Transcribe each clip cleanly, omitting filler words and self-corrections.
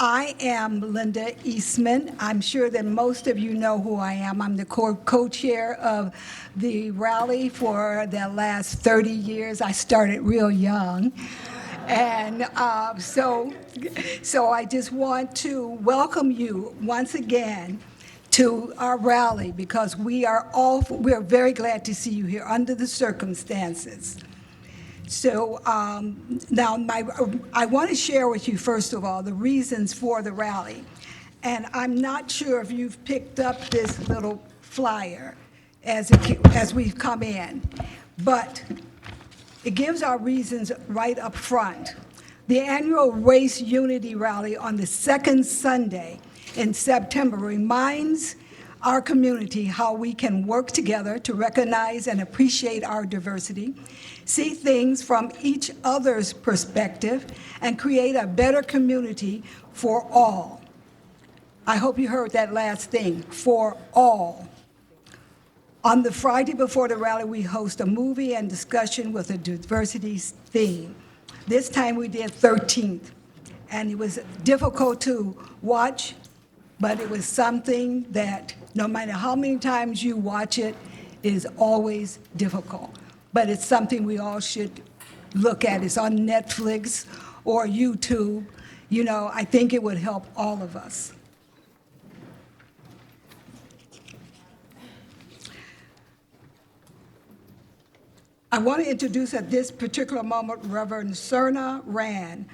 I am Linda Eastman. I'm sure that most of you know who I am. I'm the co-chair of the rally for the last 30 years. I started real young. And so I just want to welcome you once again to our rally because we're very glad to see you here under the circumstances. So now I want to share with you, first of all, the reasons for the rally. And I'm not sure if you've picked up this little flyer as we've come in, but it gives our reasons right up front. The annual Race Unity Rally on the second Sunday in September reminds our community how we can work together to recognize and appreciate our diversity, see things from each other's perspective, and create a better community for all. I hope you heard that last thing, for all. On the Friday before the rally, we host a movie and discussion with a diversity theme. This time we did 13th, and it was difficult to watch, but it was something that no matter how many times you watch it, it is always difficult. But it's something we all should look at. It's on Netflix or YouTube. You know, I think it would help all of us. I want to introduce at this particular moment Reverend Serna Rand,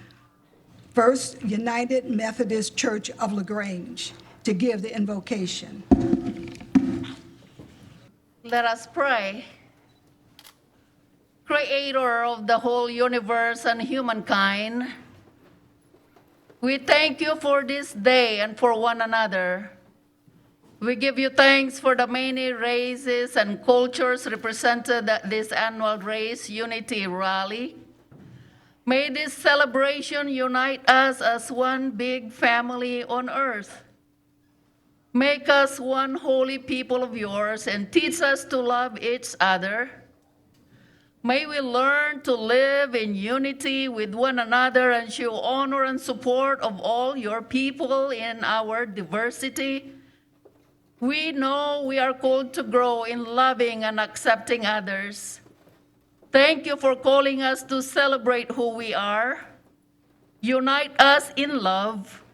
First United Methodist Church of LaGrange, to give the invocation. Let us pray. Creator of the whole universe and humankind, we thank you for this day and for one another. We give you thanks for the many races and cultures represented at this annual Race Unity Rally. May this celebration unite us as one big family on earth. Make us one holy people of yours and teach us to love each other. May we learn to live in unity with one another and show honor and support of all your people in our diversity. We know we are called to grow in loving and accepting others. Thank you for calling us to celebrate who we are. Unite us in love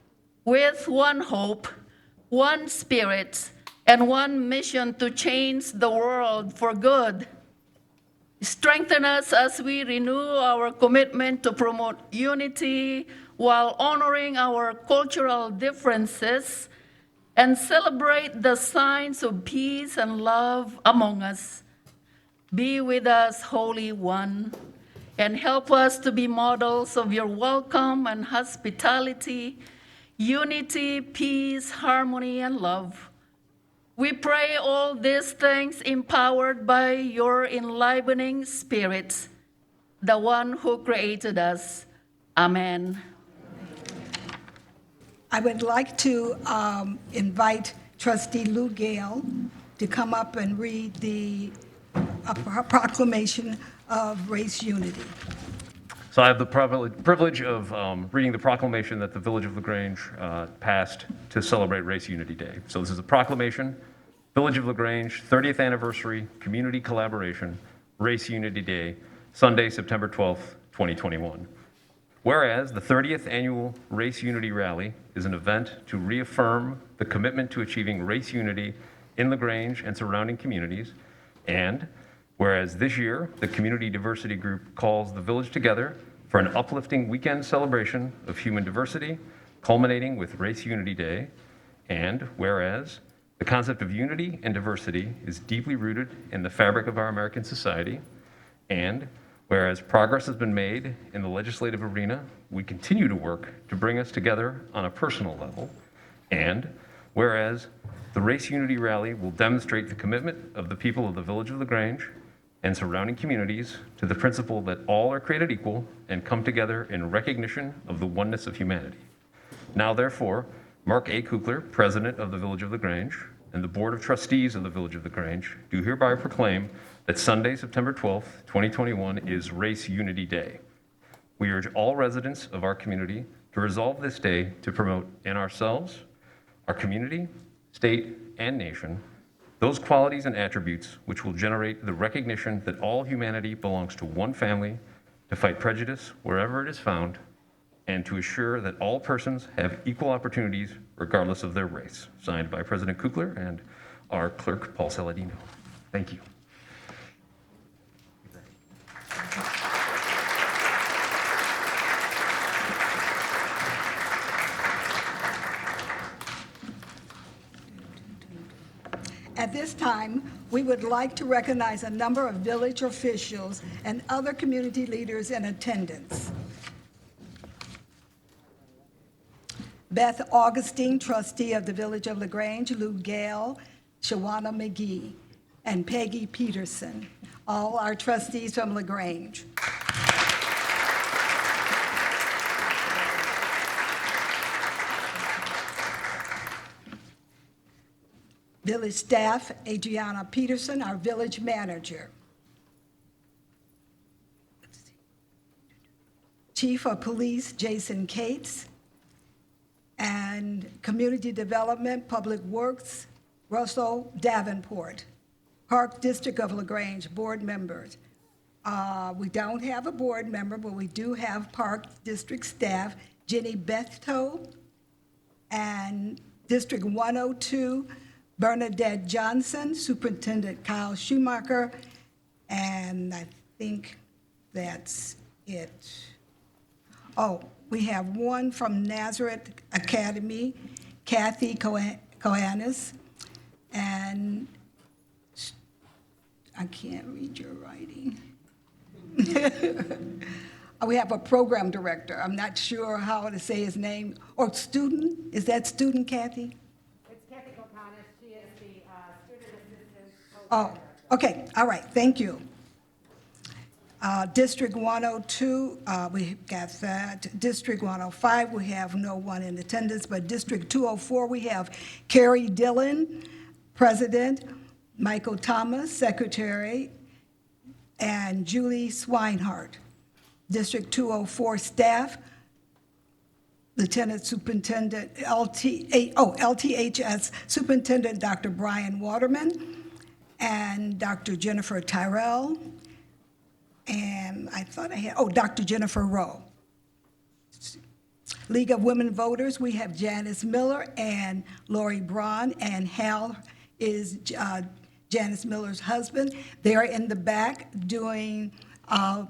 with one hope, one spirit, and one mission to change the world for good. Strengthen us as we renew our commitment to promote unity while honoring our cultural differences and celebrate the signs of peace and love among us. Be with us, Holy One, and help us to be models of your welcome and hospitality, unity, peace, harmony, and love. We pray all these things empowered by your enlivening Spirit, the one who created us. Amen. I would like to invite Trustee Lou Gale to come up and read the proclamation of race unity. So I have the privilege of reading the proclamation that the Village of LaGrange passed to celebrate Race Unity Day. So this is a proclamation, Village of LaGrange, 30th anniversary, community collaboration, Race Unity Day, Sunday, September 12th, 2021. Whereas the 30th annual Race Unity Rally is an event to reaffirm the commitment to achieving race unity in LaGrange and surrounding communities, and whereas this year the Community Diversity Group calls the village together for an uplifting weekend celebration of human diversity, culminating with Race Unity Day, and whereas the concept of unity and diversity is deeply rooted in the fabric of our American society, and whereas progress has been made in the legislative arena, we continue to work to bring us together on a personal level. And whereas the Race Unity Rally will demonstrate the commitment of the people of the Village of LaGrange and surrounding communities to the principle that all are created equal and come together in recognition of the oneness of humanity. Now, therefore, Mark A. Kukler, President of the Village of LaGrange, and the Board of Trustees of the Village of LaGrange do hereby proclaim that Sunday, September 12th, 2021 is Race Unity Day. We urge all residents of our community to resolve this day to promote in ourselves, our community, state, and nation those qualities and attributes which will generate the recognition that all humanity belongs to one family, to fight prejudice wherever it is found, and to assure that all persons have equal opportunities regardless of their race. Signed by President Kukler and our clerk, Paul Saladino. Thank you. At this time, we would like to recognize a number of village officials and other community leaders in attendance. Beth Augustine, trustee of the Village of LaGrange, Lou Gale, Shawana McGee, and Peggy Peterson, all our trustees from LaGrange. Village staff, Adriana Peterson, our village manager. Chief of Police, Jason Cates, and Community Development, Public Works, Russell Davenport. Park District of LaGrange, board members. We don't have a board member, but we do have Park District staff, Jenny Bethto, and District 102, Bernadette Johnson, Superintendent Kyle Schumacher, and I think that's it. Oh, we have one from Nazareth Academy, Kathy Koanis, and I can't read your writing. We have a program director. I'm not sure how to say his name. Or student? Is that student, Kathy? It's Kathy Kokanis. She is the student assistant. Oh, okay, all right, thank you. District 102, we got that. District 105, we have no one in attendance, but District 204, we have Carrie Dillon, President, Michael Thomas, Secretary, and Julie Swinehart. District 204 staff, Lieutenant Superintendent, LTHS Superintendent Dr. Brian Waterman, and Dr. Jennifer Tyrell, and I thought I had, Dr. Jennifer Rowe. League of Women Voters, we have Janice Miller and Lori Braun, and Hal is Janice Miller's husband. They are in the back doing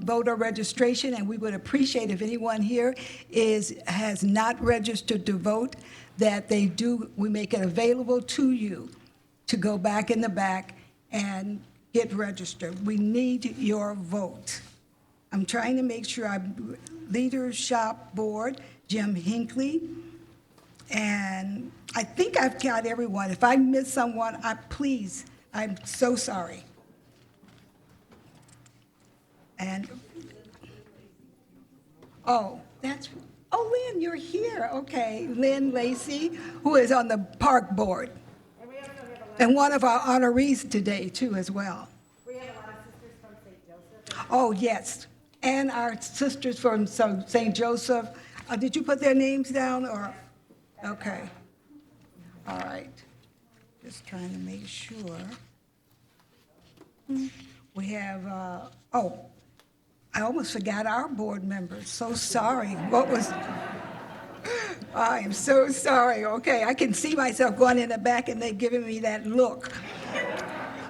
voter registration, and we would appreciate if anyone here has not registered to vote, that we make it available to you to go back in the back and get registered. We need your vote. I'm trying to make sure Leaders Shop Board, Jim Hinckley, and I think I've got everyone. If I miss someone, please, I'm so sorry. And, Lynn, you're here, okay. Lynn Lacey, who is on the park board. And one of our honorees today, too, as well. We have a lot of sisters from St. Joseph. Oh, yes, and our sisters from St. Joseph. Did you put their names down, or? Okay, all right. Just trying to make sure. We have, I almost forgot our board members, so sorry. I am so sorry, okay. I can see myself going in the back and they giving me that look.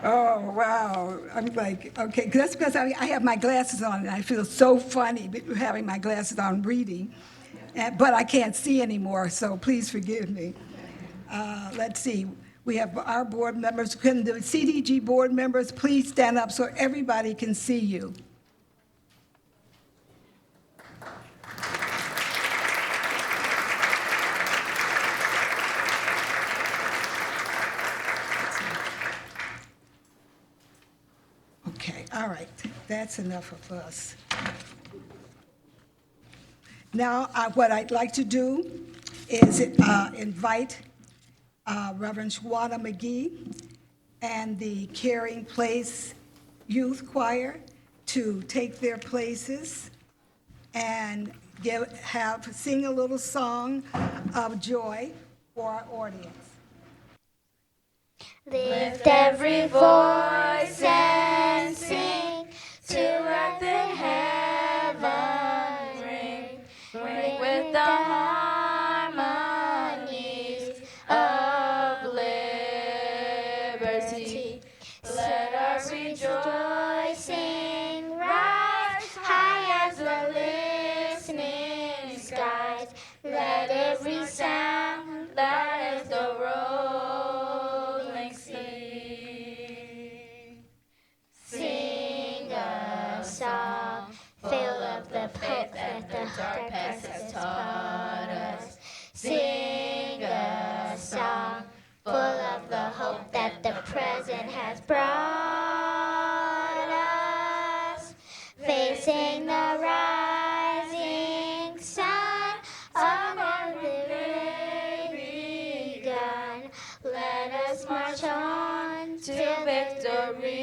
Oh, wow. I'm like, okay, that's because I have my glasses on and I feel so funny having my glasses on reading, but I can't see anymore, so please forgive me. Let's see. We have our board members. Can the CDG board members please stand up so everybody can see you? Okay, all right, that's enough of us. Now, what I'd like to do is invite Reverend Shawana McGee and the Caring Place Youth Choir to take their places and sing a little song of joy for our audience. Lift every voice and sing to earth and heaven ring, ring with the harmonies of liberty. Let our rejoicing rise high as the listening skies. Let every sound loud as the rolling sea. Sing a song full of the hope that the dark past has taught us. Sing a song full of the hope that the present has brought us. Facing the rising sun, another day begun. Let us march on till victory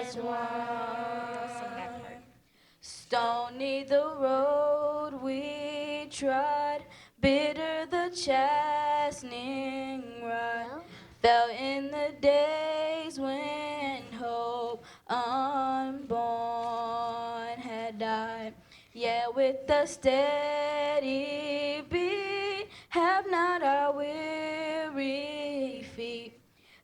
is won. Stony the road we trod, bitter the chastening rod. Fell in the days when hope unborn had died. Yet with a steady beat have not our weary feet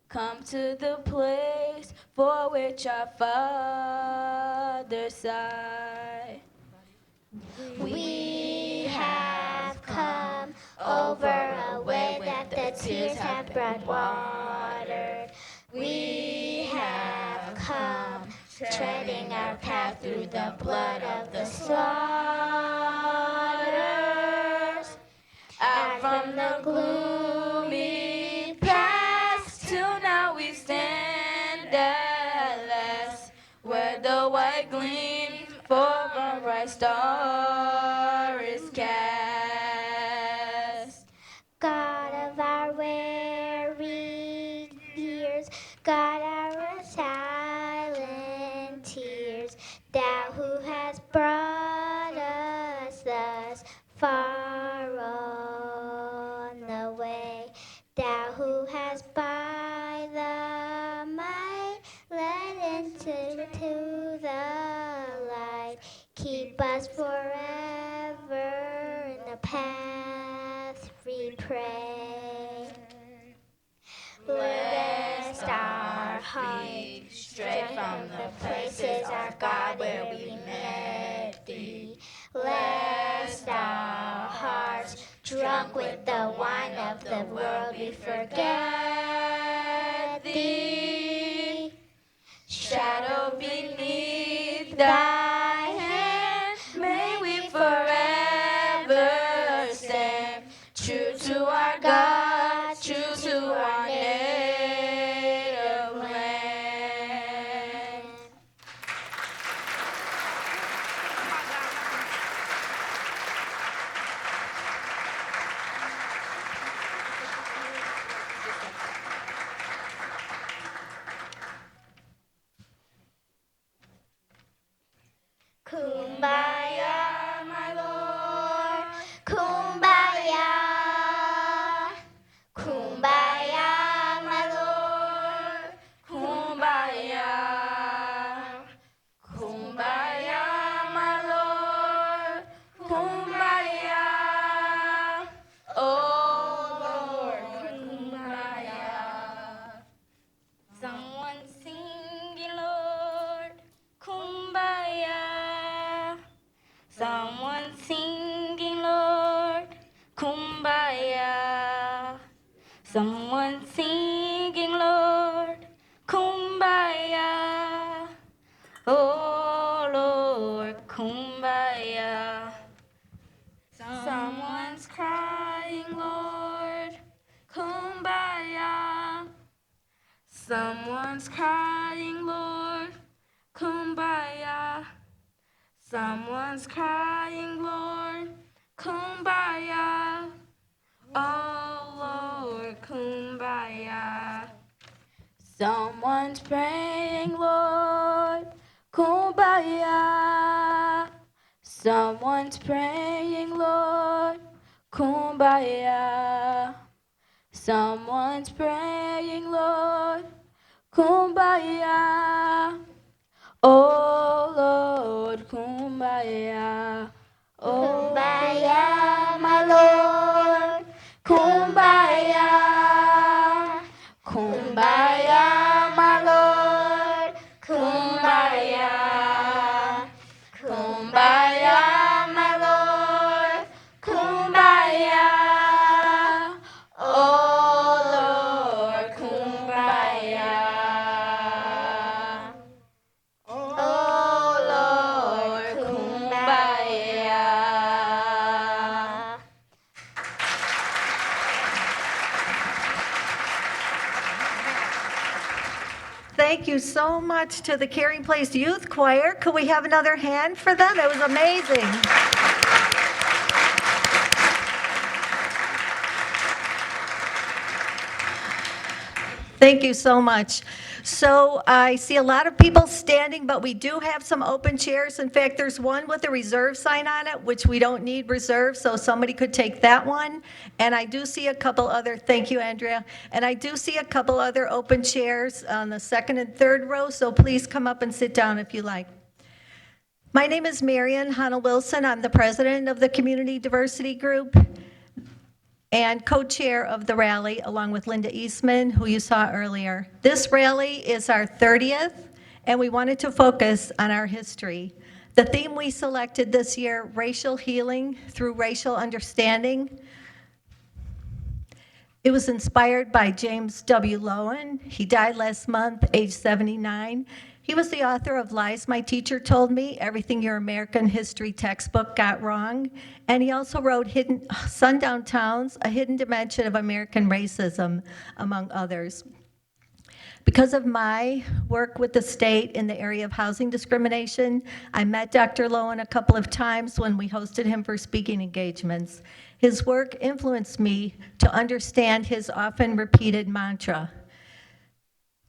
come to the place for which our fathers sigh. We have come over a way that the tears have brought water. We have come treading our path through the blood of the slaughters. Out from the gloomy past till now we stand at last, where the white gleam for a bright star is cast. God of our weary years, God our silent tears, Thou who hast brought us thus far on the way, Thou who hast by the might led into the light, keep us forever in the path we pray. Lest our hearts stray from the places, our God, where we met Thee. Lest our hearts, drunk with the wine of the world, we forget Thee. Shadow beneath Thy hand, may we forever stand, true to our God, true to our native land. Kumbaya, my Lord, Kumbaya. Kumbaya, my Lord, Kumbaya. Kumbaya, my Lord, Kumbaya. Oh Lord, Kumbaya. Someone singing, Lord, Kumbaya. Someone singing, Lord, Kumbaya. Someone singing, Lord, Kumbaya. Oh Lord, Kumbaya. Someone's crying, Lord, Kumbaya. Someone's crying, Lord, Kumbaya. Someone's crying, Lord, Kumbaya. Oh Lord, Kumbaya. Someone's praying, Lord, Kumbaya. Someone's praying, Lord, kumbaya. Someone's praying, Lord, kumbaya. Oh Lord, kumbaya. Oh, kumbaya, my Lord, kumbaya. Kumbaya, my Lord, kumbaya. Kumbaya, my Lord, kumbaya. Oh Lord, kumbaya. Oh Lord, kumbaya. Thank you so much to the Caring Place Youth Choir. Could we have another hand for them? That was amazing. Thank you so much. So I see a lot of people standing, but we do have some open chairs. In fact, there's one with a reserve sign on it, which we don't need reserved, so somebody could take that one. And I do see a couple other, thank you, Andrea. And I do see a couple other open chairs on the second and third row, so please come up and sit down if you like. My name is Marion Hanna Wilson. I'm the president of the Community Diversity Group and co-chair of the rally, along with Linda Eastman, who you saw earlier. This rally is our 30th, and we wanted to focus on our history. The theme we selected this year, racial healing through racial understanding. It was inspired by James W. Lowen. He died last month, age 79. He was the author of Lies My Teacher Told Me, Everything Your American History Textbook Got Wrong. And he also wrote Sundown Towns, A Hidden Dimension of American Racism, among others. Because of my work with the state in the area of housing discrimination, I met Dr. Lowen a couple of times when we hosted him for speaking engagements. His work influenced me to understand his often repeated mantra,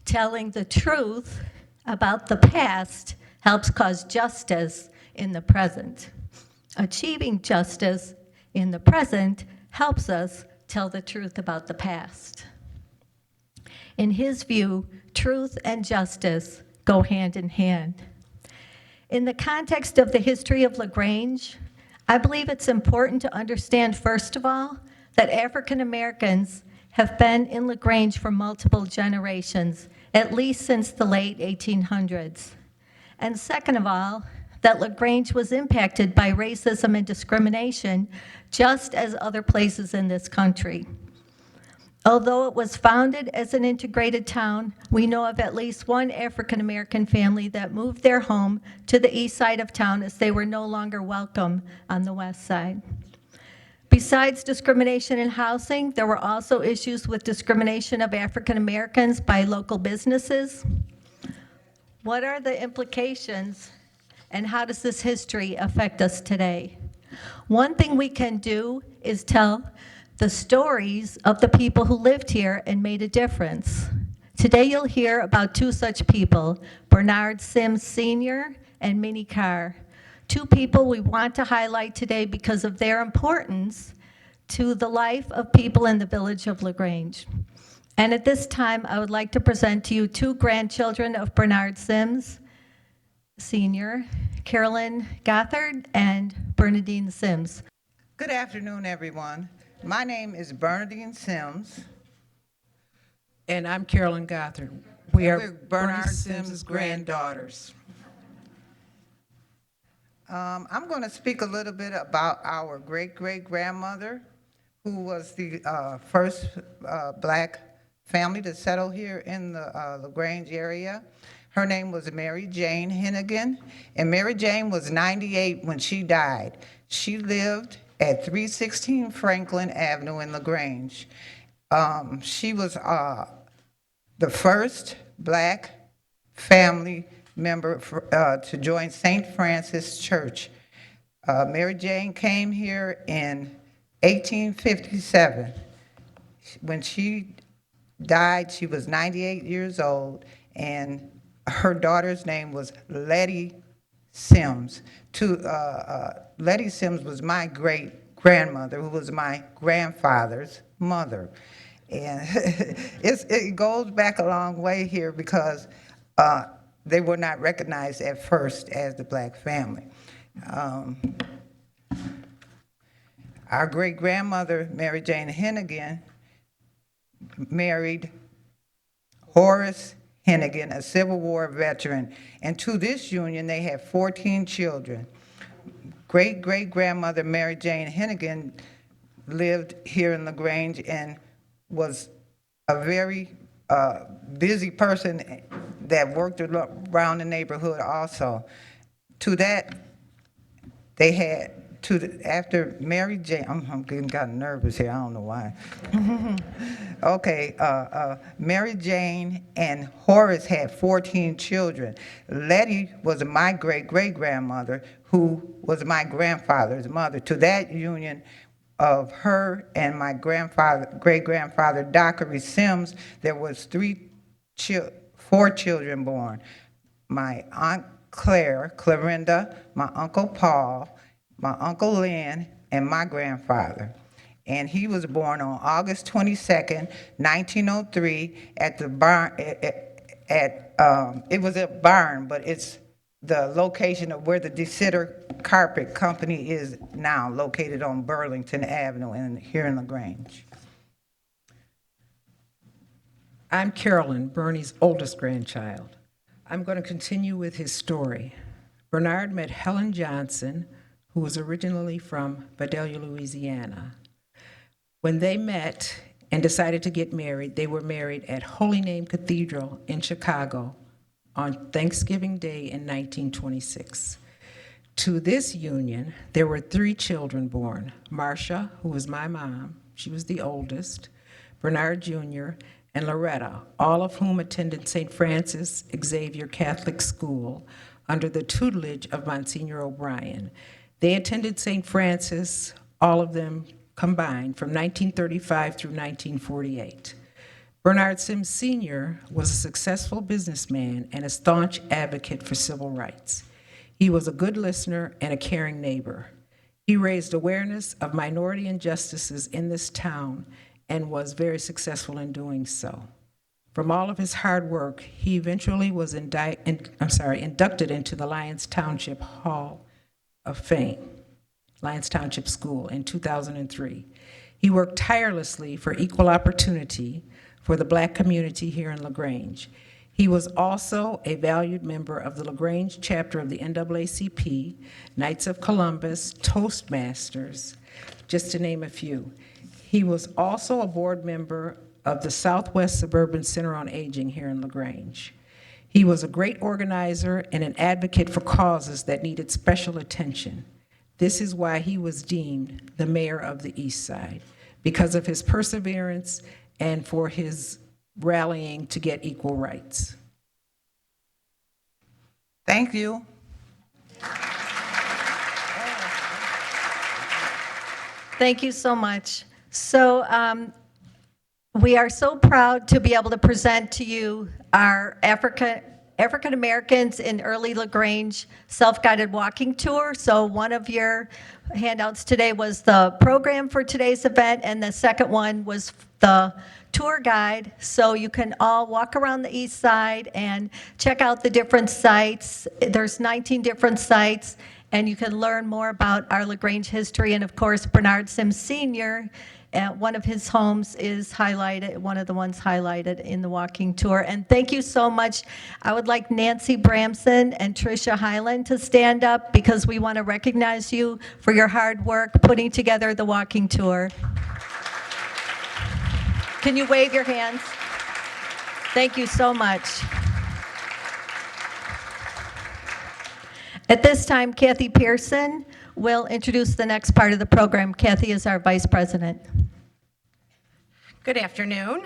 telling the truth about the past helps cause justice in the present. Achieving justice in the present helps us tell the truth about the past. In his view, truth and justice go hand in hand. In the context of the history of LaGrange, I believe it's important to understand, first of all, that African Americans have been in LaGrange for multiple generations, at least since the late 1800s. And second of all, that LaGrange was impacted by racism and discrimination, just as other places in this country. Although it was founded as an integrated town, we know of at least one African American family that moved their home to the east side of town as they were no longer welcome on the west side. Besides discrimination in housing, there were also issues with discrimination of African Americans by local businesses. What are the implications, and how does this history affect us today? One thing we can do is tell the stories of the people who lived here and made a difference. Today you'll hear about two such people, Bernard Sims Sr. and Minnie Carr. Two people we want to highlight today because of their importance to the life of people in the village of LaGrange. And at this time, I would like to present to you two grandchildren of Bernard Sims Sr., Carolyn Gothard and Bernadine Sims. Good afternoon, everyone. My name is Bernadine Sims. And I'm Carolyn Gothard. We are We're Bernard Sims' granddaughters. I'm going to speak a little bit about our great-great-grandmother, who was the first black family to settle here in the LaGrange area. Her name was Mary Jane Hennigan, and Mary Jane was 98 when she died. She lived at 316 Franklin Avenue in LaGrange. She was the first black family member to join St. Francis Church. Mary Jane came here in 1857. When she died, she was 98 years old, and her daughter's name was Letty Sims. Letty Sims was my great-grandmother, who was my grandfather's mother. And it goes back a long way here because they were not recognized at first as the black family. Our great-grandmother, Mary Jane Hennigan, married Horace Hennigan, a Civil War veteran, and to this union they had 14 children. Great-great-grandmother Mary Jane Hennigan lived here in LaGrange and was a very busy person that worked around the neighborhood also. To that, they had, after Mary Jane, I'm getting kind of nervous here, I don't know why. Okay, Mary Jane and Horace had 14 children. Letty was my great-great-grandmother, who was my grandfather's mother. To that union of her and my great-grandfather, Dockery Sims, there was 4 children born. My Aunt Claire, Clarinda, my Uncle Paul, my Uncle Lynn, and my grandfather. And he was born on August 22nd, 1903 at the barn, it was a barn, but it's the location of where the DeSitter Carpet Company is now, located on Burlington Avenue here in LaGrange. I'm Carolyn, Bernie's oldest grandchild. I'm going to continue with his story. Bernard met Helen Johnson, who was originally from Vidalia, Louisiana. When they met and decided to get married, they were married at Holy Name Cathedral in Chicago on Thanksgiving Day in 1926. To this union, there were 3 children born: Marcia, who was my mom, she was the oldest, Bernard Jr., and Loretta, all of whom attended St. Francis Xavier Catholic School under the tutelage of Monsignor O'Brien. They attended St. Francis, all of them combined, from 1935 through 1948. Bernard Sims Sr. was a successful businessman and a staunch advocate for civil rights. He was a good listener and a caring neighbor. He raised awareness of minority injustices in this town and was very successful in doing so. From all of his hard work, he eventually was inducted into the Lyons Township Hall of Fame, Lyons Township School, in 2003. He worked tirelessly for equal opportunity for the Black community here in LaGrange. He was also a valued member of the LaGrange chapter of the NAACP, Knights of Columbus, Toastmasters, just to name a few. He was also a board member of the Southwest Suburban Center on Aging here in LaGrange. He was a great organizer and an advocate for causes that needed special attention. This is why he was deemed the mayor of the East Side, because of his perseverance and for his rallying to get equal rights. Thank you. Thank you so much. So we are so proud to be able to present to you our African Americans in Early LaGrange self-guided walking tour. So one of your handouts today was the program for today's event, and the second one was the tour guide. So you can all walk around the east side and check out the different sites. There's 19 different sites, and you can learn more about our LaGrange history. And of course, Bernard Sims Sr., one of his homes is highlighted, one of the ones highlighted in the walking tour. And thank you so much. I would like Nancy Bramson and Tricia Highland to stand up because we want to recognize you for your hard work putting together the walking tour. Can you wave your hands? Thank you so much. At this time, Kathy Pearson will introduce the next part of the program. Kathy is our vice president. Good afternoon.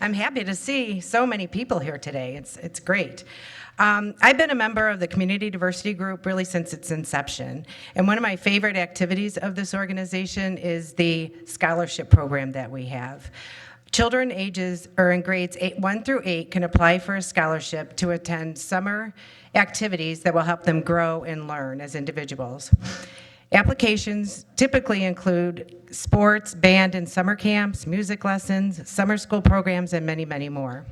I'm happy to see so many people here today. It's great. I've been a member of the Community Diversity Group really since its inception, and one of my favorite activities of this organization is the scholarship program that we have. Children ages or in grades 1 through 8 can apply for a scholarship to attend summer activities that will help them grow and learn as individuals. Applications typically include sports, band and summer camps, music lessons, summer school programs, and many, many more.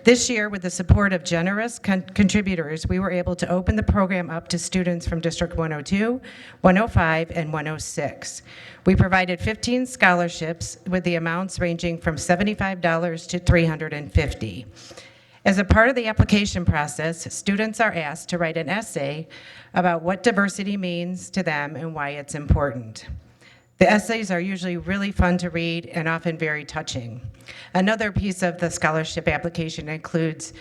This year, with the support of generous contributors, we were able to open the program up to students from District 102, 105, and 106. We provided 15 scholarships with the amounts ranging from $75 to $350. As a part of the application process, students are asked to write an essay about what diversity means to them and why it's important. The essays are usually really fun to read and often very touching. Another piece of the scholarship application includes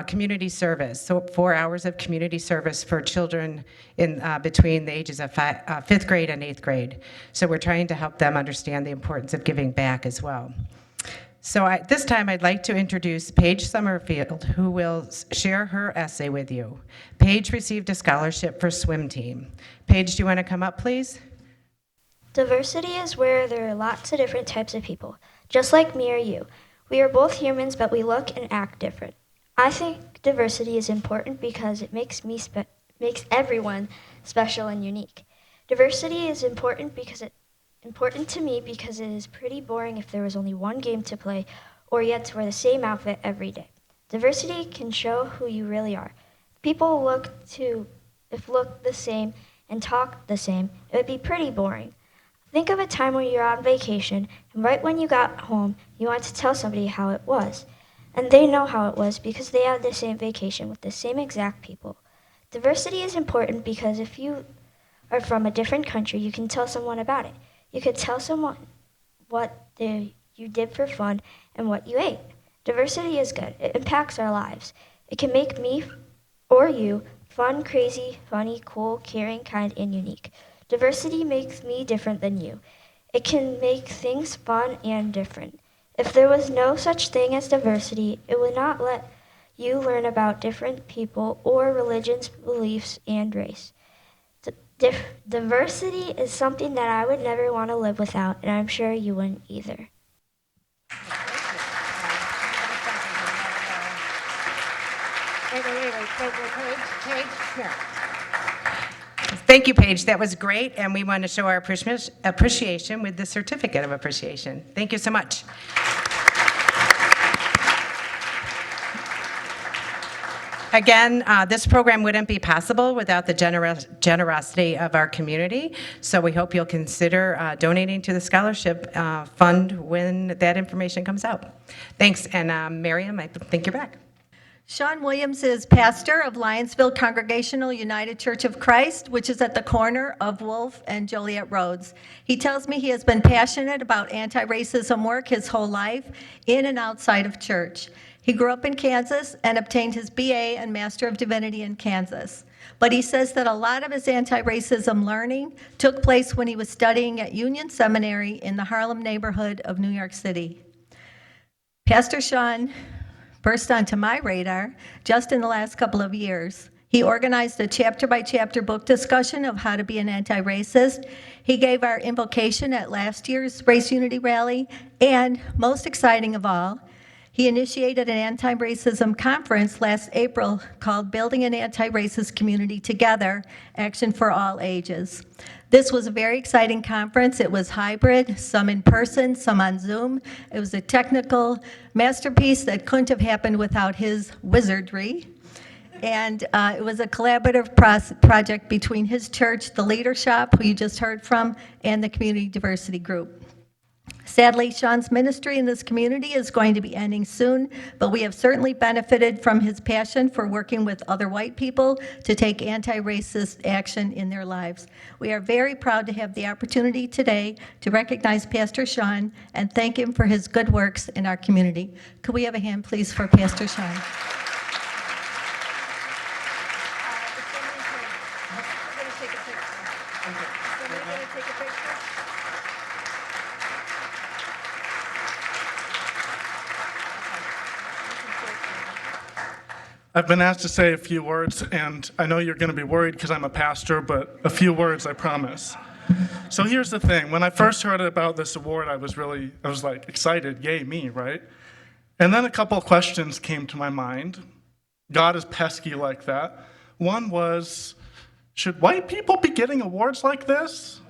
community service, so 4 hours of community service for children in between the ages of 5th grade and 8th grade. So we're trying to help them understand the importance of giving back as well. So this time I'd like to introduce Paige Summerfield, who will share her essay with you. Paige received a scholarship for swim team. Paige, do you want to come up, please? Diversity is where there are lots of different types of people, just like me or you. We are both humans, but we look and act different. I think diversity is important because it makes everyone special and unique. Diversity is important to me because it is pretty boring if there was only one game to play or you had to wear the same outfit every day. Diversity can show who you really are. If people look the same and talk the same, it would be pretty boring. Think of a time when you're on vacation, and right when you got home, you want to tell somebody how it was. And they know how it was because they had the same vacation with the same exact people. Diversity is important because if you are from a different country, you can tell someone about it. You could tell someone what you did for fun and what you ate. Diversity is good. It impacts our lives. It can make me or you fun, crazy, funny, cool, caring, kind, and unique. Diversity makes me different than you. It can make things fun and different. If there was no such thing as diversity, it would not let you learn about different people or religions, beliefs, and race. Diversity is something that I would never want to live without, and I'm sure you wouldn't either. Thank you, Paige. That was great, and we want to show our appreciation with the certificate of appreciation. Thank you so much. Again, this program wouldn't be possible without the generosity of our community, so we hope you'll consider donating to the scholarship fund when that information comes out. Thanks, and Miriam, I think you're back. Sean Williams is pastor of Lionsville Congregational United Church of Christ, which is at the corner of Wolf and Joliet Roads. He tells me he has been passionate about anti-racism work his whole life, in and outside of church. He grew up in Kansas and obtained his BA and Master of Divinity in Kansas. But he says that a lot of his anti-racism learning took place when he was studying at Union Seminary in the Harlem neighborhood of New York City. Pastor Sean burst onto my radar just in the last couple of years. He organized a chapter-by-chapter book discussion of how to be an anti-racist. He gave our invocation at last year's Race Unity Rally, and most exciting of all, he initiated an anti-racism conference last April called Building an Anti-Racist Community Together, Action for All Ages. This was a very exciting conference. It was hybrid, some in person, some on Zoom. It was a technical masterpiece that couldn't have happened without his wizardry. And it was a collaborative project between his church, the Leader Shop, who you just heard from, and the Community Diversity Group. Sadly, Sean's ministry in this community is going to be ending soon, but we have certainly benefited from his passion for working with other white people to take anti-racist action in their lives. We are very proud to have the opportunity today to recognize Pastor Sean and thank him for his good works in our community. Could we have a hand, please, for Pastor Sean? I've been asked to say a few words, and I know you're going to be worried because I'm a pastor, but a few words, I promise. So here's the thing. When I first heard about this award, I was like excited, yay me, right? And then a couple of questions came to my mind. God is pesky like that. One was, should white people be getting awards like this?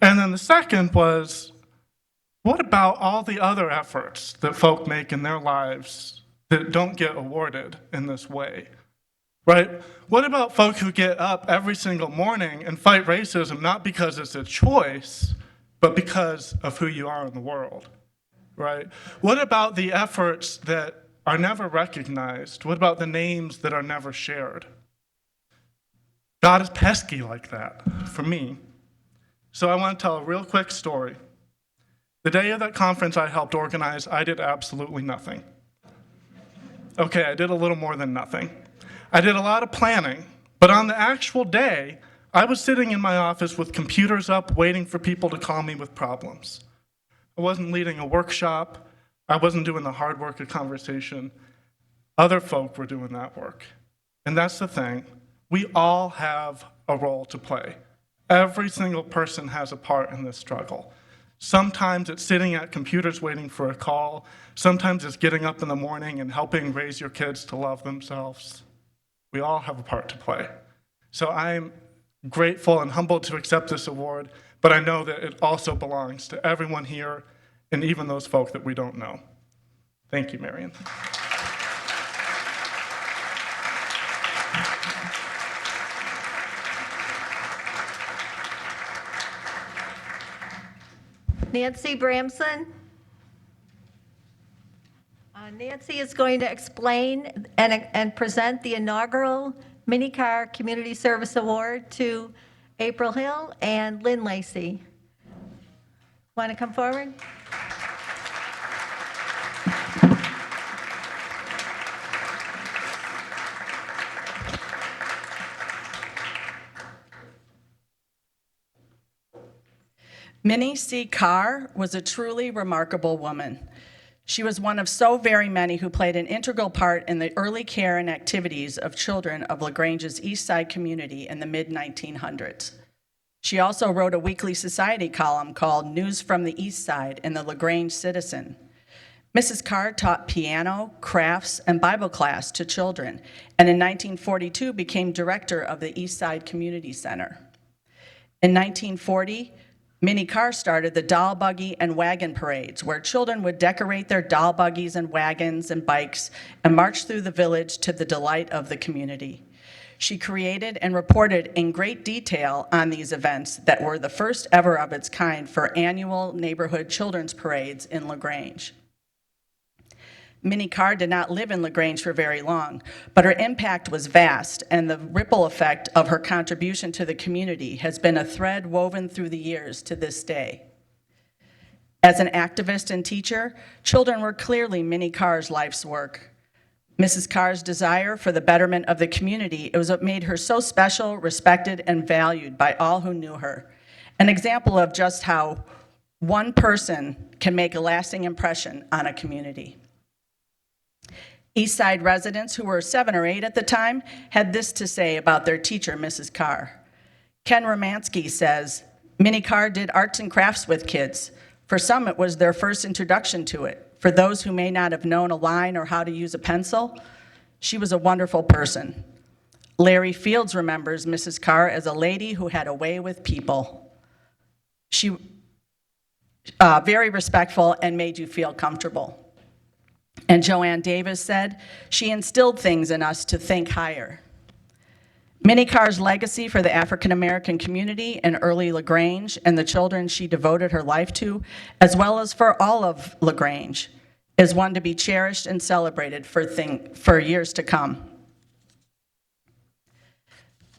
And then the second was, what about all the other efforts that folk make in their lives that don't get awarded in this way? Right? What about folk who get up every single morning and fight racism not because it's a choice, but because of who you are in the world? Right? What about the efforts that are never recognized? What about the names that are never shared? God is pesky like that for me. So I want to tell a real quick story. The day of that conference I helped organize, I did absolutely nothing. Okay, I did a little more than nothing. I did a lot of planning, but on the actual day, I was sitting in my office with computers up, waiting for people to call me with problems. I wasn't leading a workshop. I wasn't doing the hard work of conversation. Other folk were doing that work. And that's the thing. We all have a role to play. Every single person has a part in this struggle. Sometimes it's sitting at computers waiting for a call. Sometimes it's getting up in the morning and helping raise your kids to love themselves. We all have a part to play. So I'm grateful and humbled to accept this award, but I know that it also belongs to everyone here and even those folk that we don't know. Thank you, Marion. Nancy Bramson. Nancy is going to explain and present the inaugural Minicar Community Service Award to April Hill and Lynn Lacey. Want to come forward? Minnie C. Carr was a truly remarkable woman. She was one of so very many who played an integral part in the early care and activities of children of LaGrange's East Side community in the mid-1900s. She also wrote a weekly society column called News from the East Side in the LaGrange Citizen. Mrs. Carr taught piano, crafts, and Bible class to children, and in 1942 became director of the East Side Community Center. In 1940, Minnie Carr started the doll buggy and wagon parades, where children would decorate their doll buggies and wagons and bikes and march through the village to the delight of the community. She created and reported in great detail on these events that were the first ever of its kind for annual neighborhood children's parades in LaGrange. Minnie Carr did not live in LaGrange for very long, but her impact was vast, and the ripple effect of her contribution to the community has been a thread woven through the years to this day. As an activist and teacher, children were clearly Minnie Carr's life's work. Mrs. Carr's desire for the betterment of the community is what made her so special, respected, and valued by all who knew her. An example of just how one person can make a lasting impression on a community. East Side residents, who were 7 or 8 at the time, had this to say about their teacher, Mrs. Carr. Ken Romansky says, Minnie Carr did arts and crafts with kids. For some, it was their first introduction to it. For those who may not have known a line or how to use a pencil, she was a wonderful person. Larry Fields remembers Mrs. Carr as a lady who had a way with people. She very respectful and made you feel comfortable. And Joanne Davis said, she instilled things in us to think higher. Minnie Carr's legacy for the African American community in early LaGrange and the children she devoted her life to, as well as for all of LaGrange, is one to be cherished and celebrated for years to come.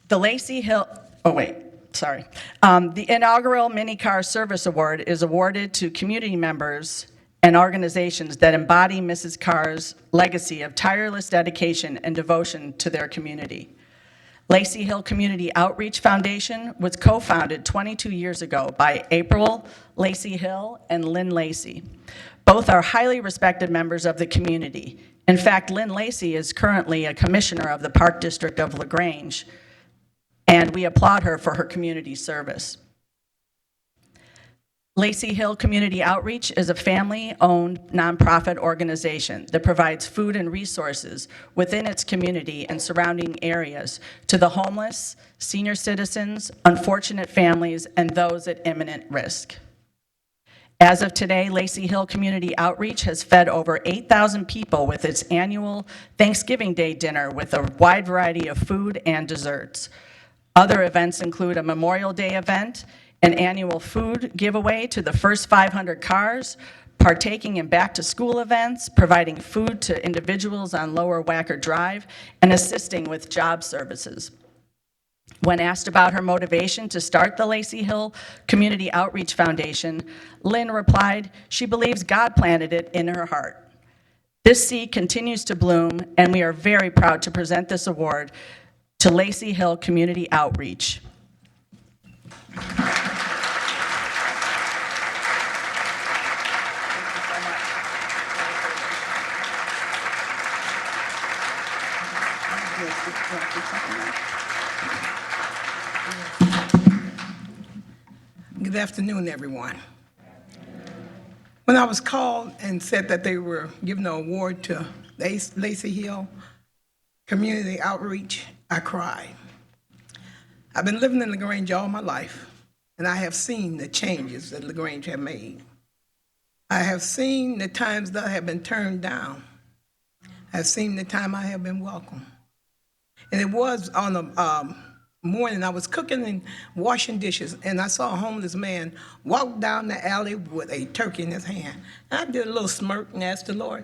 The Lacey Hill, the inaugural Minnie Carr Service Award is awarded to community members and organizations that embody Mrs. Carr's legacy of tireless dedication and devotion to their community. Lacey Hill Community Outreach Foundation was co-founded 22 years ago by April Lacey Hill and Lynn Lacey. Both are highly respected members of the community. In fact, Lynn Lacey is currently a commissioner of the Park District of LaGrange, and we applaud her for her community service. Lacey Hill Community Outreach is a family-owned nonprofit organization that provides food and resources within its community and surrounding areas to the homeless, senior citizens, unfortunate families, and those at imminent risk. As of today, Lacey Hill Community Outreach has fed over 8,000 people with its annual Thanksgiving Day dinner with a wide variety of food and desserts. Other events include a Memorial Day event, an annual food giveaway to the first 500 cars, partaking in back-to-school events, providing food to individuals on Lower Wacker Drive, and assisting with job services. When asked about her motivation to start the Lacey Hill Community Outreach Foundation, Lynn replied, she believes God planted it in her heart. This seed continues to bloom, and we are very proud to present this award to Lacey Hill Community Outreach. Good afternoon, everyone. When I was called and said that they were giving an award to Lacey Hill Community Outreach, I cried. I've been living in LaGrange all my life, and I have seen the changes that LaGrange have made. I have seen the times that I have been turned down. I've seen the time I have been welcomed. And it was on a morning, I was cooking and washing dishes, and I saw a homeless man walk down the alley with a turkey in his hand. And I did a little smirk and asked the Lord,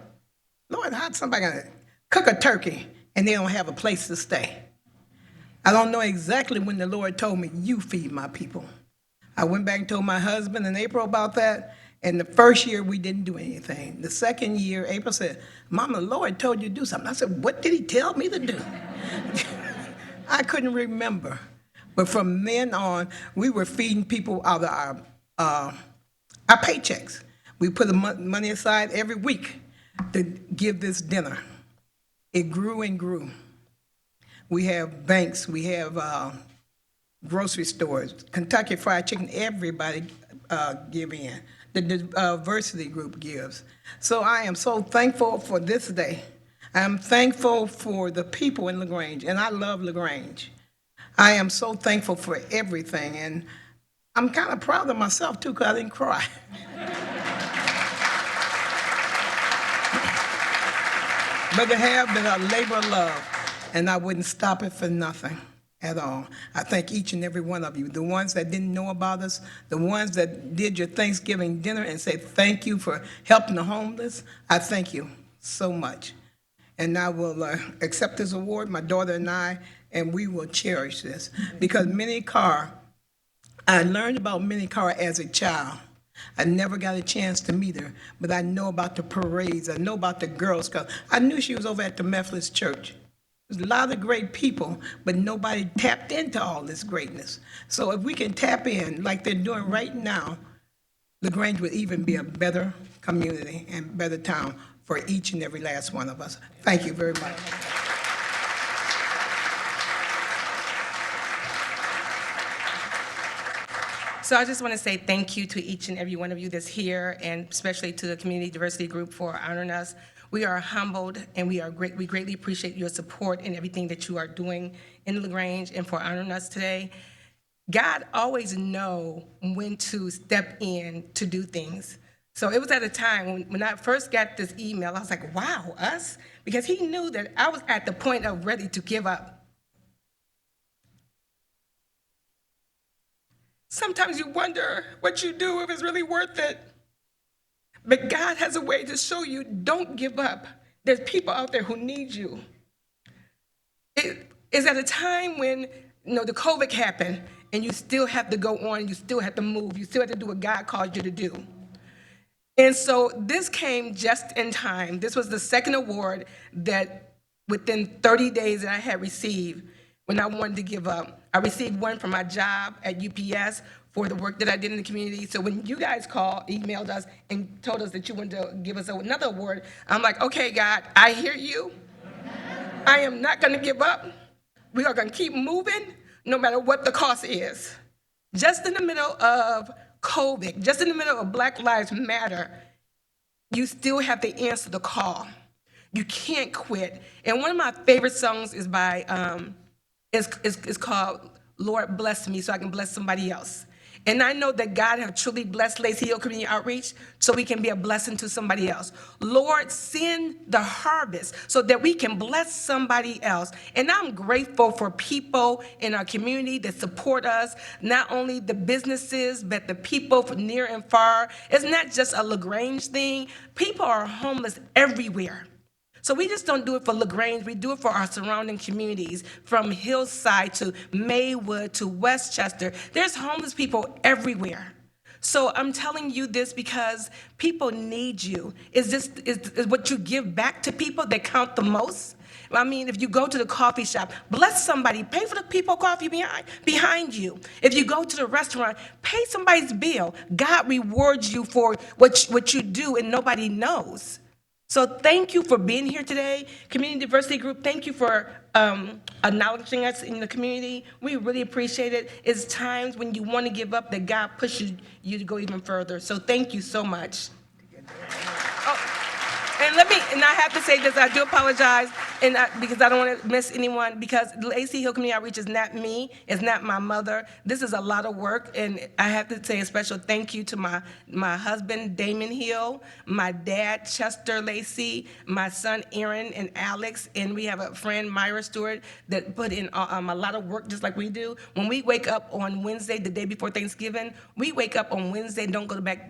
how's somebody gonna cook a turkey and they don't have a place to stay? I don't know exactly when the Lord told me, you feed my people. I went back and told my husband in April about that, and the first year we didn't do anything. The second year, April said, Mama, the Lord told you to do something. I said, what did he tell me to do? I couldn't remember. But from then on, we were feeding people out of our paychecks. We put the money aside every week to give this dinner. It grew and grew. We have banks, we have grocery stores, Kentucky Fried Chicken, everybody give in. The diversity group gives. So I am so thankful for this day. I am thankful for the people in LaGrange, and I love LaGrange. I am so thankful for everything, and I'm kind of proud of myself too, because I didn't cry. But it have been a labor of love, and I wouldn't stop it for nothing at all. I thank each and every one of you, the ones that didn't know about us, the ones that did your Thanksgiving dinner and said thank you for helping the homeless. I thank you so much. And I will accept this award, my daughter and I, and we will cherish this. Because Minnie Carr, I learned about Minnie Carr as a child. I never got a chance to meet her, but I know about the parades. I know about the Girl Scouts. I knew she was over at the Methodist Church. There's a lot of great people, but nobody tapped into all this greatness. So if we can tap in like they're doing right now, LaGrange would even be a better community and better town for each and every last one of us. Thank you very much. So I just want to say thank you to each and every one of you that's here, and especially to the Community Diversity Group for honoring us. We are humbled, and we greatly appreciate your support and everything that you are doing in LaGrange and for honoring us today. God always know when to step in to do things. So it was at a time when I first got this email, I was like, wow, us? Because he knew that I was at the point of ready to give up. Sometimes you wonder what you do, if it's really worth it. But God has a way to show you, don't give up. There's people out there who need you. It is at a time when the COVID happened, and you still have to go on, you still have to move, you still have to do what God called you to do. And so this came just in time. This was the second award that within 30 days that I had received when I wanted to give up. I received one from my job at UPS for the work that I did in the community. So when you guys emailed us and told us that you wanted to give us another award, I'm like, okay, God, I hear you. I am not gonna give up. We are gonna keep moving no matter what the cost is. Just in the middle of COVID, just in the middle of Black Lives Matter, you still have to answer the call. You can't quit. And one of my favorite songs is by, is called Lord Bless Me So I Can Bless Somebody Else. And I know that God has truly blessed Lacey Hill Community Outreach so we can be a blessing to somebody else. Lord, send the harvest so that we can bless somebody else. And I'm grateful for people in our community that support us, not only the businesses, but the people from near and far. It's not just a LaGrange thing. People are homeless everywhere. So we just don't do it for LaGrange, we do it for our surrounding communities, from Hillside to Maywood to Westchester. There's homeless people everywhere. So I'm telling you this because people need you. Is what you give back to people that count the most? I mean, if you go to the coffee shop, bless somebody, pay for the people coffee behind you. If you go to the restaurant, pay somebody's bill. God rewards you for what you do and nobody knows. So thank you for being here today. Community Diversity Group, thank you for acknowledging us in the community. We really appreciate it. It's times when you want to give up that God pushes you to go even further. So thank you so much. And I have to say this, I do apologize, because I don't want to miss anyone, because Lacey Hill Community Outreach is not me, it's not my mother. This is a lot of work, and I have to say a special thank you to my husband, Damon Hill, my dad, Chester Lacey, my son, Aaron and Alex, and we have a friend, Myra Stewart, that put in a lot of work just like we do. When we wake up on Wednesday, the day before Thanksgiving, we wake up on Wednesday and don't go back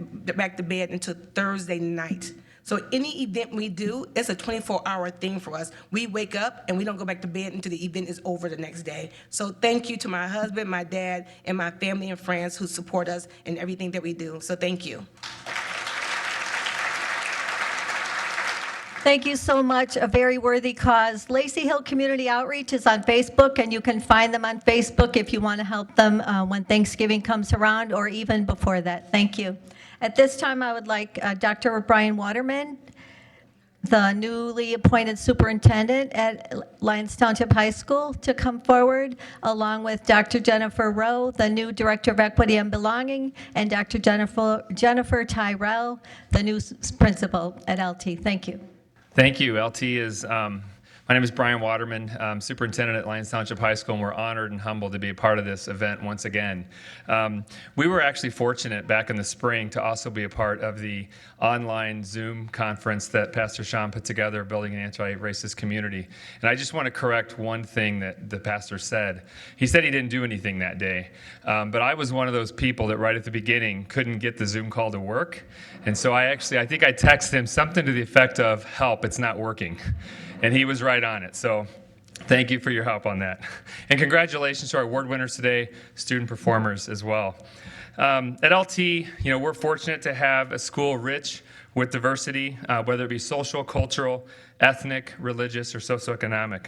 to bed until Thursday night. So any event we do, it's a 24-hour thing for us. We wake up and we don't go back to bed until the event is over the next day. So thank you to my husband, my dad, and my family and friends who support us in everything that we do. So thank you. Thank you so much. A very worthy cause. Lacey Hill Community Outreach is on Facebook, and you can find them on Facebook if you want to help them when Thanksgiving comes around or even before that. Thank you. At this time, I would like Dr. Brian Waterman, the newly appointed superintendent at Lyons Township High School, to come forward, along with Dr. Jennifer Rowe, the new Director of Equity and Belonging, and Dr. Jennifer Tyrell, the new principal at LT. Thank you. Thank you. LT is, my name is Brian Waterman, superintendent at Lyons Township High School, and we're honored and humbled to be a part of this event once again. We were actually fortunate back in the spring to also be a part of the online Zoom conference that Pastor Sean put together, Building an Anti-Racist Community. And I just want to correct one thing that the pastor said. He said he didn't do anything that day, but I was one of those people that right at the beginning couldn't get the Zoom call to work. And so I think I texted him something to the effect of, "Help, it's not working." And he was right on it. So thank you for your help on that. And congratulations to our award winners today, student performers as well. At LT, we're fortunate to have a school rich with diversity, whether it be social, cultural, ethnic, religious, or socioeconomic.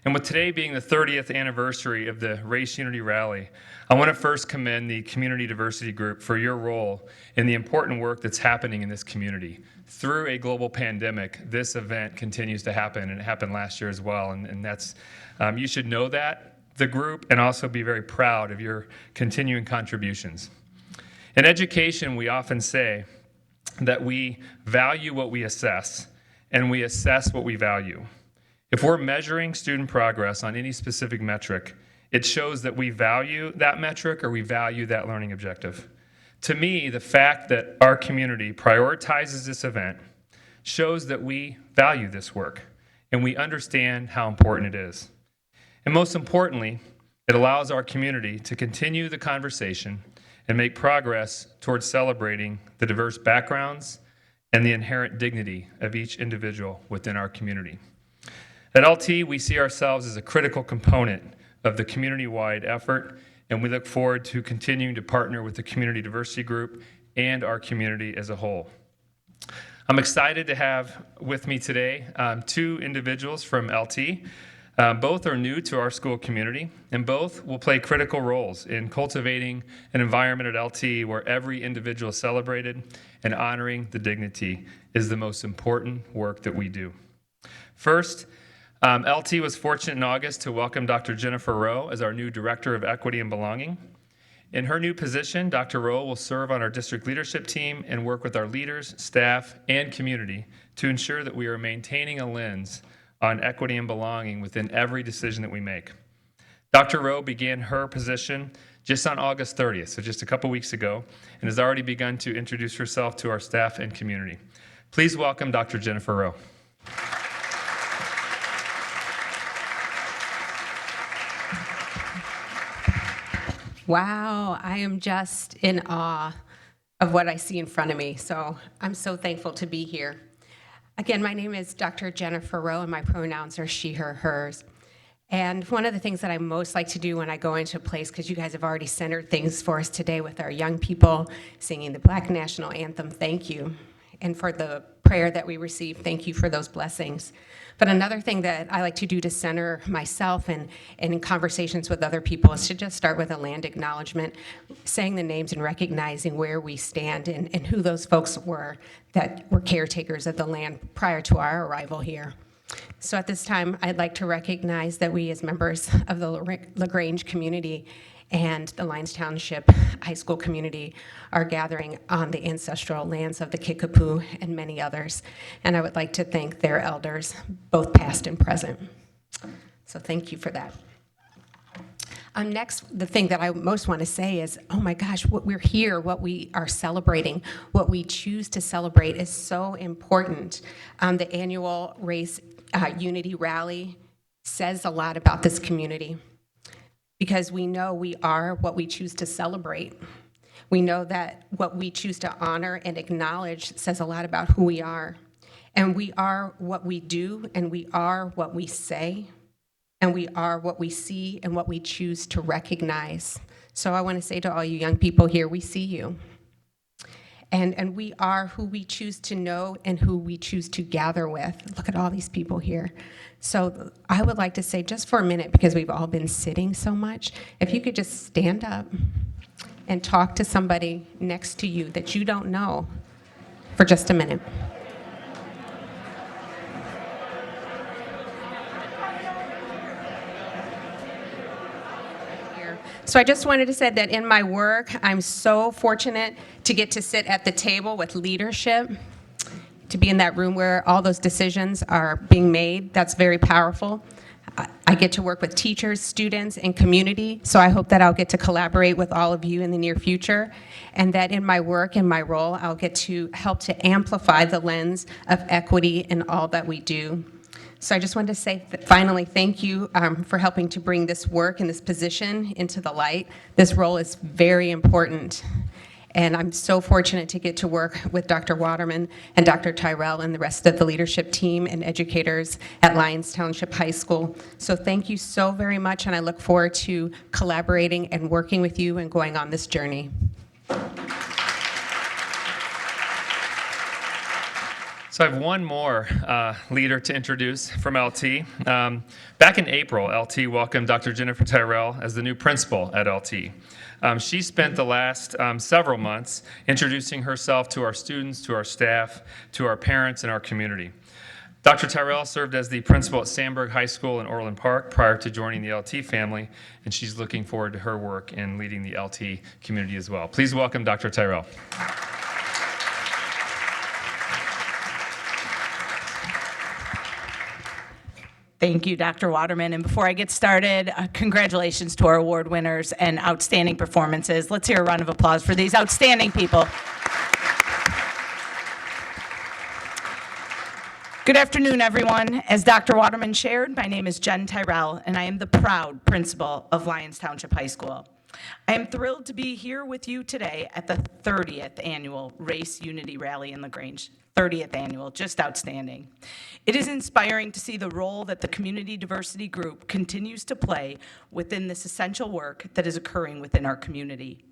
And with today being the 30th anniversary of the Race Unity Rally, I want to first commend the Community Diversity Group for your role in the important work that's happening in this community. Through a global pandemic, this event continues to happen, and it happened last year as well. And that's, you should know that, the group, and also be very proud of your continuing contributions. In education, we often say that we value what we assess, and we assess what we value. If we're measuring student progress on any specific metric, it shows that we value that metric or we value that learning objective. To me, the fact that our community prioritizes this event shows that we value this work and we understand how important it is. And most importantly, it allows our community to continue the conversation and make progress towards celebrating the diverse backgrounds and the inherent dignity of each individual within our community. At LT, we see ourselves as a critical component of the community-wide effort, and we look forward to continuing to partner with the Community Diversity Group and our community as a whole. I'm excited to have with me today two individuals from LT. Both are new to our school community, and both will play critical roles in cultivating an environment at LT where every individual is celebrated and honoring the dignity is the most important work that we do. First, LT was fortunate in August to welcome Dr. Jennifer Rowe as our new Director of Equity and Belonging. In her new position, Dr. Rowe will serve on our district leadership team and work with our leaders, staff, and community to ensure that we are maintaining a lens on equity and belonging within every decision that we make. Dr. Rowe began her position just on August 30th, so just a couple weeks ago, and has already begun to introduce herself to our staff and community. Please welcome Dr. Jennifer Rowe. Wow, I am just in awe of what I see in front of me. So I'm so thankful to be here. Again, my name is Dr. Jennifer Rowe, and my pronouns are she, her, hers. And one of the things that I most like to do when I go into a place, because you guys have already centered things for us today with our young people singing the Black National Anthem, thank you. And for the prayer that we received, thank you for those blessings. But another thing that I like to do to center myself and in conversations with other people is to just start with a land acknowledgement, saying the names and recognizing where we stand and who those folks were that were caretakers of the land prior to our arrival here. So at this time, I'd like to recognize that we as members of the LaGrange community and the Lyons Township High School community are gathering on the ancestral lands of the Kickapoo and many others. And I would like to thank their elders, both past and present. So thank you for that. Next, the thing that I most want to say is, oh my gosh, what we're here, what we are celebrating, what we choose to celebrate is so important. The annual Race Unity Rally says a lot about this community, because we know we are what we choose to celebrate. We know that what we choose to honor and acknowledge says a lot about who we are. And we are what we do, and we are what we say, and we are what we see and what we choose to recognize. So I want to say to all you young people here, we see you. And we are who we choose to know and who we choose to gather with. Look at all these people here. So I would like to say, just for a minute, because we've all been sitting so much, if you could just stand up and talk to somebody next to you that you don't know for just a minute. So I just wanted to say that in my work, I'm so fortunate to get to sit at the table with leadership, to be in that room where all those decisions are being made. That's very powerful. I get to work with teachers, students, and community, so I hope that I'll get to collaborate with all of you in the near future, and that in my work and my role, I'll get to help to amplify the lens of equity in all that we do. So I just wanted to say finally thank you for helping to bring this work and this position into the light. This role is very important. And I'm so fortunate to get to work with Dr. Waterman and Dr. Tyrell and the rest of the leadership team and educators at Lyons Township High School. So thank you so very much, and I look forward to collaborating and working with you and going on this journey. So I have one more leader to introduce from LT. Back in April, LT welcomed Dr. Jennifer Tyrell as the new principal at LT. She spent the last several months introducing herself to our students, to our staff, to our parents, and our community. Dr. Tyrell served as the principal at Sandburg High School in Orland Park prior to joining the LT family, and she's looking forward to her work in leading the LT community as well. Please welcome Dr. Tyrell. Thank you, Dr. Waterman. And before I get started, congratulations to our award winners and outstanding performances. Let's hear a round of applause for these outstanding people. Good afternoon, everyone. As Dr. Waterman shared, my name is Jen Tyrell, and I am the proud principal of Lyons Township High School. I am thrilled to be here with you today at the 30th annual Race Unity Rally in LaGrange. 30th annual, just outstanding. It is inspiring to see the role that the Community Diversity Group continues to play within this essential work that is occurring within our community.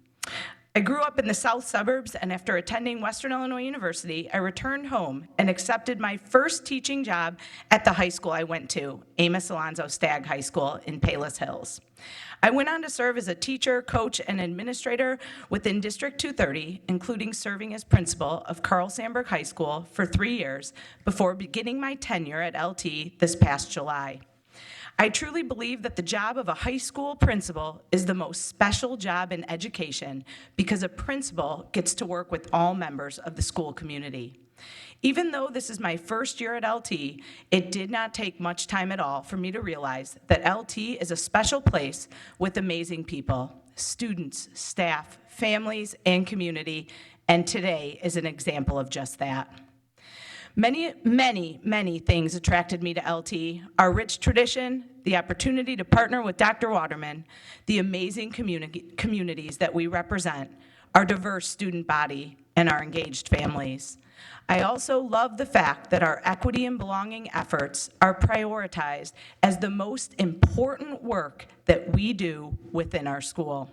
I grew up in the south suburbs, and after attending Western Illinois University, I returned home and accepted my first teaching job at the high school I went to, Amos Alonzo Stagg High School in Palos Hills. I went on to serve as a teacher, coach, and administrator within District 230, including serving as principal of Carl Sandburg High School for 3 years before beginning my tenure at LT this past July. I truly believe that the job of a high school principal is the most special job in education because a principal gets to work with all members of the school community. Even though this is my first year at LT, it did not take much time at all for me to realize that LT is a special place with amazing people, students, staff, families, and community, and today is an example of just that. Many, many, many things attracted me to LT: our rich tradition, the opportunity to partner with Dr. Waterman, the amazing communities that we represent, our diverse student body, and our engaged families. I also love the fact that our equity and belonging efforts are prioritized as the most important work that we do within our school.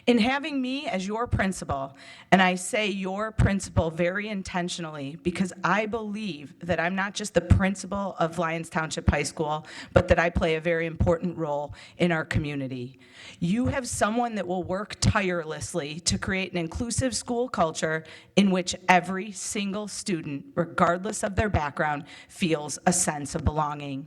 In having me as your principal, and I say your principal very intentionally because I believe that I'm not just the principal of Lyons Township High School, but that I play a very important role in our community. You have someone that will work tirelessly to create an inclusive school culture in which every single student, regardless of their background, feels a sense of belonging.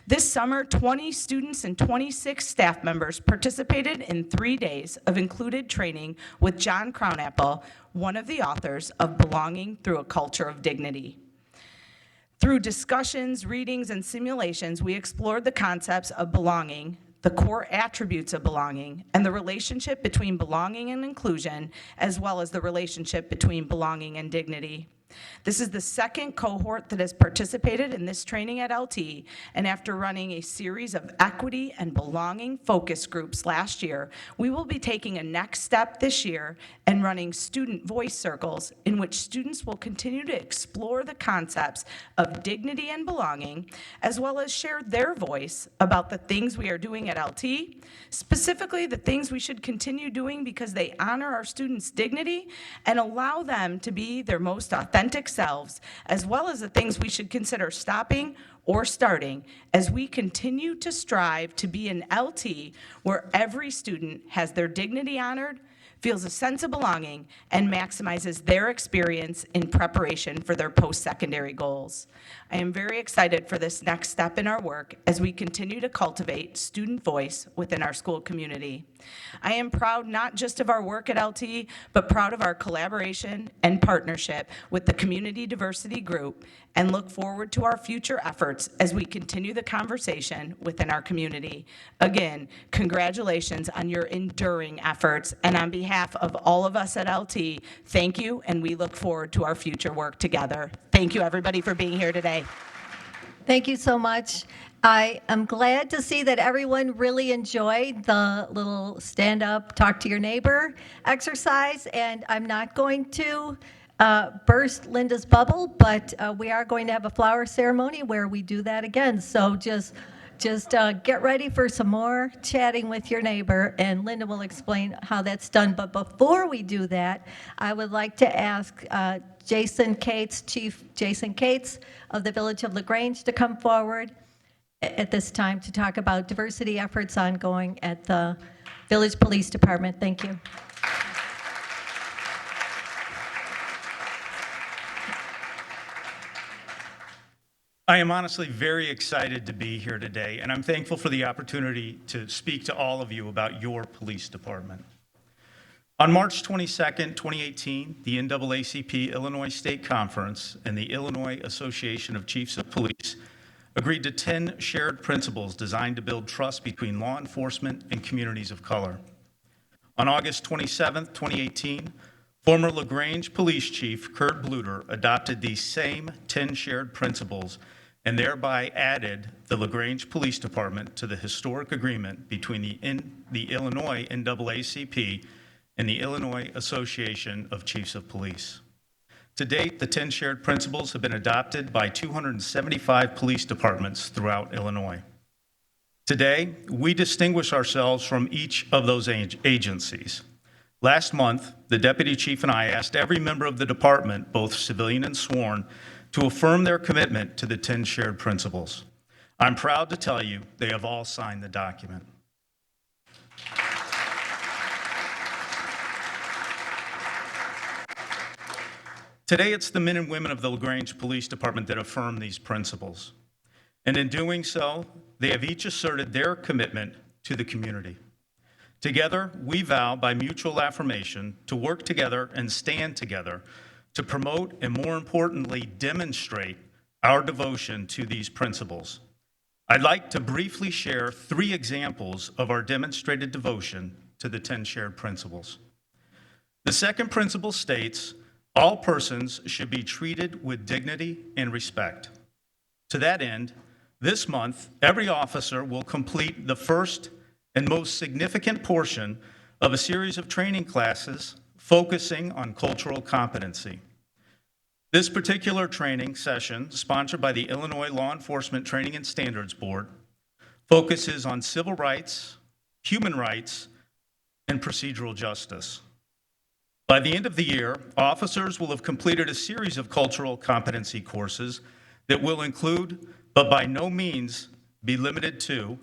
This summer, 20 students and 26 staff members participated in 3 days of included training with John Crownapple, one of the authors of Belonging Through a Culture of Dignity. Through discussions, readings, and simulations, we explored the concepts of belonging, the core attributes of belonging, and the relationship between belonging and inclusion, as well as the relationship between belonging and dignity. This is the second cohort that has participated in this training at LT, and after running a series of equity and belonging focus groups last year, we will be taking a next step this year and running student voice circles in which students will continue to explore the concepts of dignity and belonging, as well as share their voice about the things we are doing at LT, specifically the things we should continue doing because they honor our students' dignity and allow them to be their most authentic selves, as well as the things we should consider stopping or starting as we continue to strive to be an LT where every student has their dignity honored, feels a sense of belonging, and maximizes their experience in preparation for their post-secondary goals. I am very excited for this next step in our work as we continue to cultivate student voice within our school community. I am proud not just of our work at LT, but proud of our collaboration and partnership with the Community Diversity Group, and look forward to our future efforts as we continue the conversation within our community. Again, congratulations on your enduring efforts, and on behalf of all of us at LT, thank you, and we look forward to our future work together. Thank you, everybody, for being here today. Thank you so much. I am glad to see that everyone really enjoyed the little stand-up, talk to your neighbor exercise, and I'm not going to burst Linda's bubble, but we are going to have a flower ceremony where we do that again. So just get ready for some more chatting with your neighbor, and Linda will explain how that's done. But before we do that, I would like to ask Jason Cates, Chief Jason Cates of the Village of LaGrange, to come forward at this time to talk about diversity efforts ongoing at the Village Police Department. Thank you. I am honestly very excited to be here today, and I'm thankful for the opportunity to speak to all of you about your police department. On March 22nd, 2018, the NAACP Illinois State Conference and the Illinois Association of Chiefs of Police agreed to 10 shared principles designed to build trust between law enforcement and communities of color. On August 27th, 2018, former LaGrange Police Chief Kurt Bluter adopted these same 10 shared principles and thereby added the LaGrange Police Department to the historic agreement between the Illinois NAACP and the Illinois Association of Chiefs of Police. To date, the 10 shared principles have been adopted by 275 police departments throughout Illinois. Today, we distinguish ourselves from each of those agencies. Last month, the Deputy Chief and I asked every member of the department, both civilian and sworn, to affirm their commitment to the 10 shared principles. I'm proud to tell you they have all signed the document. Today, it's the men and women of the LaGrange Police Department that affirm these principles. and in doing so, they have each asserted their commitment to the community. Together, we vow by mutual affirmation to work together and stand together to promote and, more importantly, demonstrate our devotion to these principles. I'd like to briefly share 3 examples of our demonstrated devotion to the 10 shared principles. The second principle states, all persons should be treated with dignity and respect. To that end, this month, every officer will complete the first and most significant portion of a series of training classes focusing on cultural competency. This particular training session, sponsored by the Illinois Law Enforcement Training and Standards Board, focuses on civil rights, human rights, and procedural justice. By the end of the year, officers will have completed a series of cultural competency courses that will include, but by no means be limited to,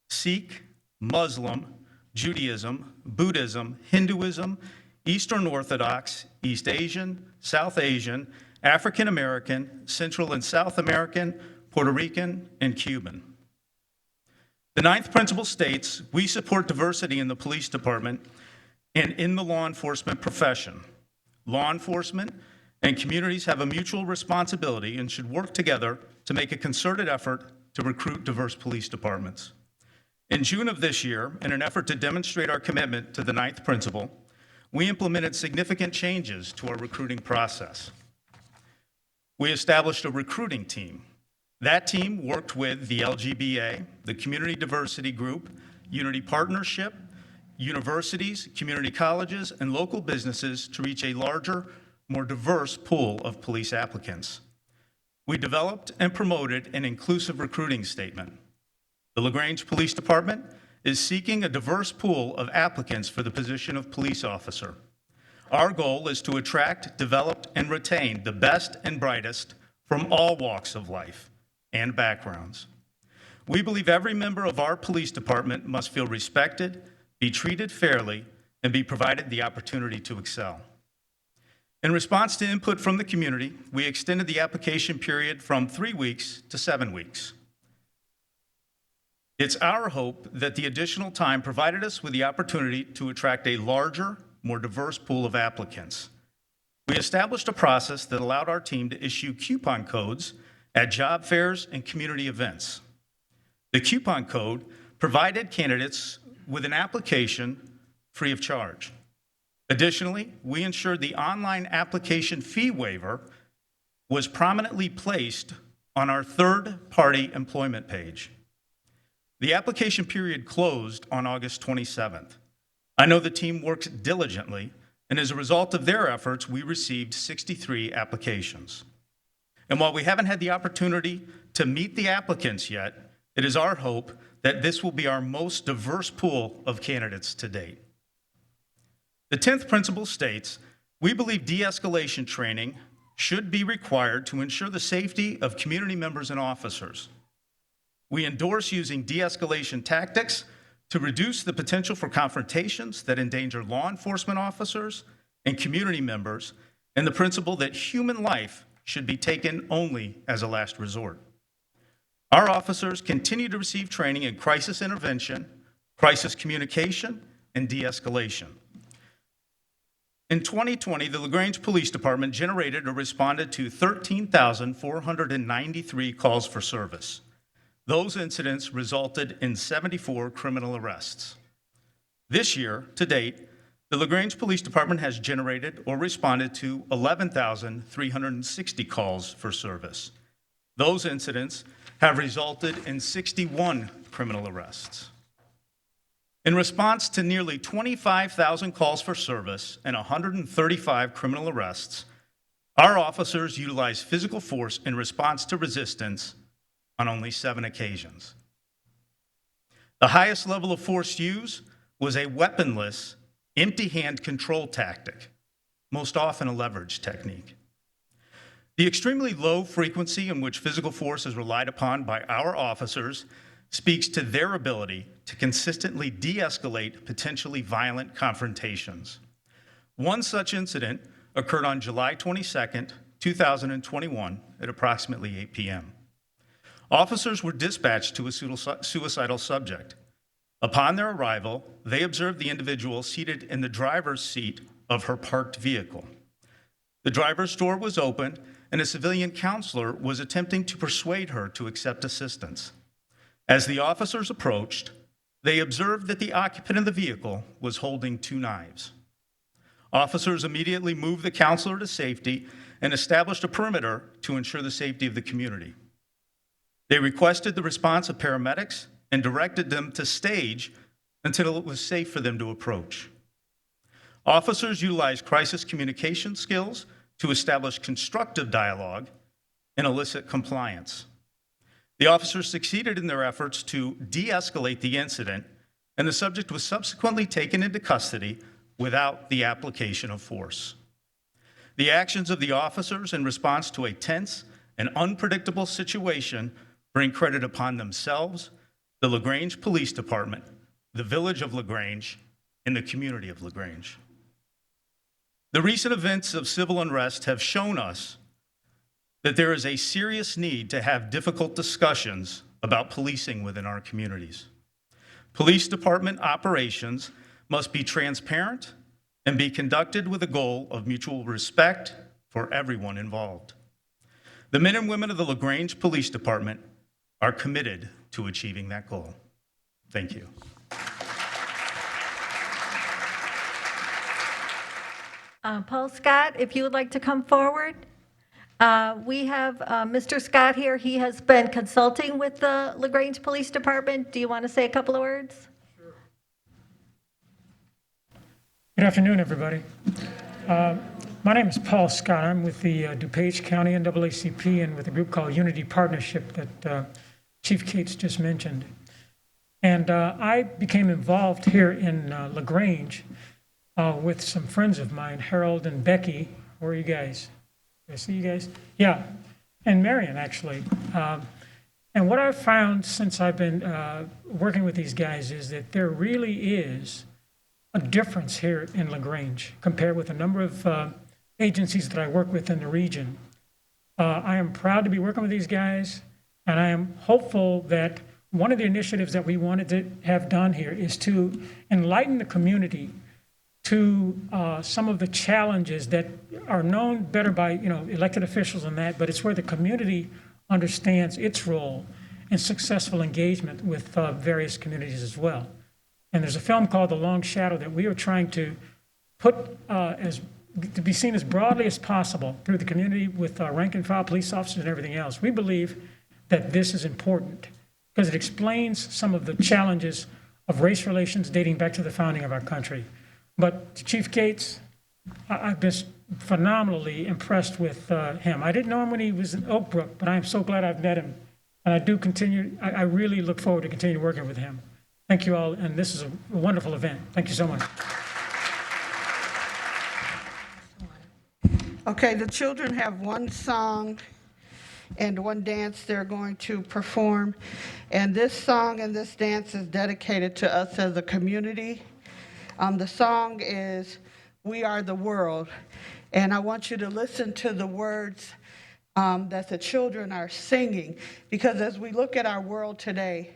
Sikh, Muslim, Judaism, Buddhism, Hinduism, Eastern Orthodox, East Asian, South Asian, African American, Central and South American, Puerto Rican, and Cuban. The 9th principle states, we support diversity in the police department and in the law enforcement profession. Law enforcement and communities have a mutual responsibility and should work together to make a concerted effort to recruit diverse police departments. In June of this year, in an effort to demonstrate our commitment to the 9th principle, we implemented significant changes to our recruiting process. We established a recruiting team. That team worked with the LGBA, the Community Diversity Group, Unity Partnership, universities, community colleges, and local businesses to reach a larger, more diverse pool of police applicants. We developed and promoted an inclusive recruiting statement. The LaGrange Police Department is seeking a diverse pool of applicants for the position of police officer. Our goal is to attract, develop, and retain the best and brightest from all walks of life and backgrounds. We believe every member of our police department must feel respected, be treated fairly, and be provided the opportunity to excel. In response to input from the community, we extended the application period from 3 weeks to 7 weeks. It's our hope that the additional time provided us with the opportunity to attract a larger, more diverse pool of applicants. We established a process that allowed our team to issue coupon codes at job fairs and community events. The coupon code provided candidates with an application free of charge. Additionally, we ensured the online application fee waiver was prominently placed on our third-party employment page. The application period closed on August 27th. I know the team worked diligently, and as a result of their efforts, we received 63 applications. And while we haven't had the opportunity to meet the applicants yet, it is our hope that this will be our most diverse pool of candidates to date. The 10th principle states, we believe de-escalation training should be required to ensure the safety of community members and officers. We endorse using de-escalation tactics to reduce the potential for confrontations that endanger law enforcement officers and community members, and the principle that human life should be taken only as a last resort. Our officers continue to receive training in crisis intervention, crisis communication, and de-escalation. In 2020, the LaGrange Police Department generated or responded to 13,493 calls for service. Those incidents resulted in 74 criminal arrests. This year, to date, the LaGrange Police Department has generated or responded to 11,360 calls for service. Those incidents have resulted in 61 criminal arrests. In response to nearly 25,000 calls for service and 135 criminal arrests, our officers utilized physical force in response to resistance on only 7 occasions. The highest level of force used was a weaponless, empty-hand control tactic, most often a leverage technique. The extremely low frequency in which physical force is relied upon by our officers speaks to their ability to consistently de-escalate potentially violent confrontations. One such incident occurred on July 22nd, 2021 at approximately 8 p.m. Officers were dispatched to a suicidal subject. Upon their arrival, they observed the individual seated in the driver's seat of her parked vehicle. The driver's door was open, and a civilian counselor was attempting to persuade her to accept assistance. As the officers approached, they observed that the occupant of the vehicle was holding 2 knives. Officers immediately moved the counselor to safety and established a perimeter to ensure the safety of the community. They requested the response of paramedics and directed them to stage until it was safe for them to approach. Officers utilized crisis communication skills to establish constructive dialogue and elicit compliance. The officers succeeded in their efforts to de-escalate the incident, and the subject was subsequently taken into custody without the application of force. The actions of the officers in response to a tense and unpredictable situation bring credit upon themselves, the LaGrange Police Department, the Village of LaGrange, and the community of LaGrange. The recent events of civil unrest have shown us that there is a serious need to have difficult discussions about policing within our communities. Police department operations must be transparent and be conducted with a goal of mutual respect for everyone involved. The men and women of the LaGrange Police Department are committed to achieving that goal. Thank you. Paul Scott, if you would like to come forward. We have Mr. Scott here. He has been consulting with the LaGrange Police Department. Do you want to say a couple of words? Good afternoon, everybody. My name is Paul Scott. I'm with the DuPage County NAACP and with a group called Unity Partnership that Chief Cates just mentioned. And I became involved here in LaGrange with some friends of mine, Harold and Becky. Where are you guys? I see you guys? Yeah, and Marion, actually. And what I've found since I've been working with these guys is that there really is a difference here in LaGrange compared with a number of agencies that I work with in the region. I am proud to be working with these guys, and I am hopeful that one of the initiatives that we wanted to have done here is to enlighten the community to some of the challenges that are known better by elected officials and that, but it's where the community understands its role in successful engagement with various communities as well. And there's a film called The Long Shadow that we are trying to put to be seen as broadly as possible through the community with rank and file police officers and everything else. We believe that this is important because it explains some of the challenges of race relations dating back to the founding of our country. But Chief Cates, I've been phenomenally impressed with him. I didn't know him when he was in Oak Brook, but I am so glad I've met him. And I really look forward to continue working with him. Thank you all, and this is a wonderful event. Thank you so much. Okay, the children have one song and one dance they're going to perform. And this song and this dance is dedicated to us as a community. The song is We Are the World. And I want you to listen to the words that the children are singing. Because as we look at our world today,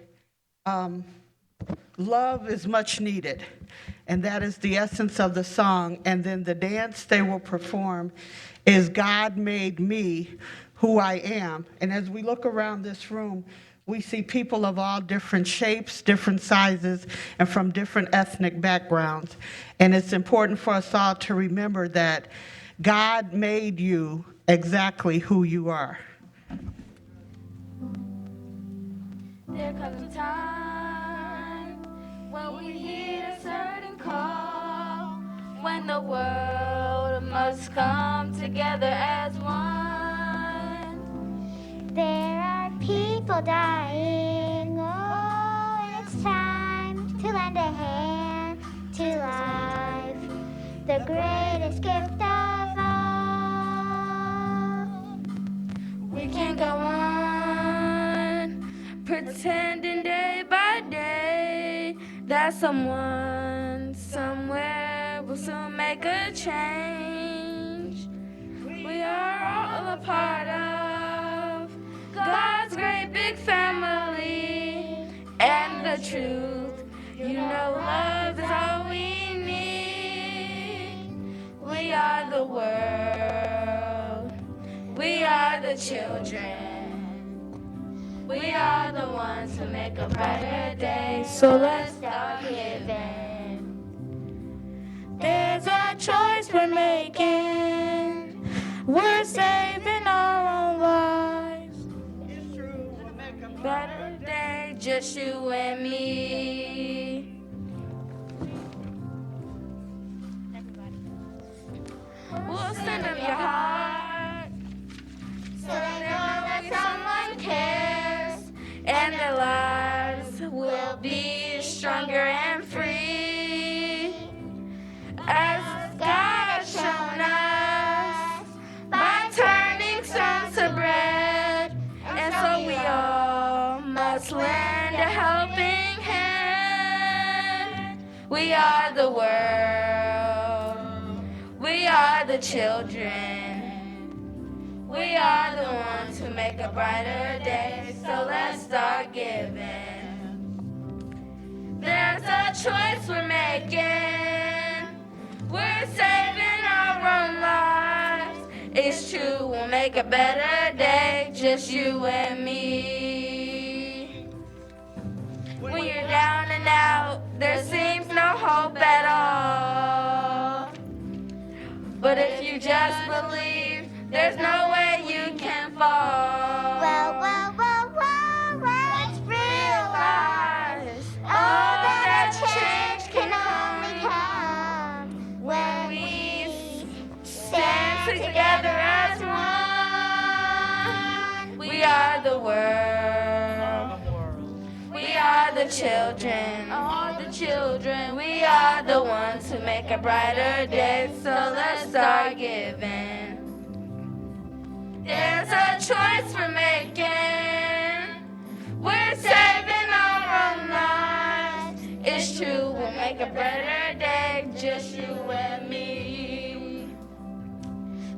love is much needed. And that is the essence of the song. And then the dance they will perform is God Made Me Who I Am. And as we look around this room, we see people of all different shapes, different sizes, and from different ethnic backgrounds. And it's important for us all to remember that God made you exactly who you are. There comes a time when we hear a certain call, when the world must come together as one. There are people dying, oh, it's time to lend a hand to life, the greatest gift of all. We can't go on pretending day by day that someone somewhere will soon make a change. We are all a part of God's great big big family and the truth. You know love is all we need. We are the world. We are the children. We are the ones who make a brighter day. So let's start giving. There's a choice we're making. We're saving our own lives. It's true, we'll make a better day, just you and me. We'll send up your heart so they know that someone cares, and their lives will be stronger and free. As God has shown us by turning stones to bread, and so we all must lend a helping hand. We are the world. We are the children. We are the ones who make a brighter day. So let's start giving. There's a choice we're making. We're saving our own lives. It's true, we'll make a better day, just you and me. When you're down and out, there seems no hope at all. But if you just believe, there's no way you can fall. Let's realize all that change can only come when we stand together as one. We are the world. We are the children. All the children. We are the ones who make a brighter day. So let's start giving. There's a choice we're making. We're saving our own lives. It's true, we'll make a better day, just you and me.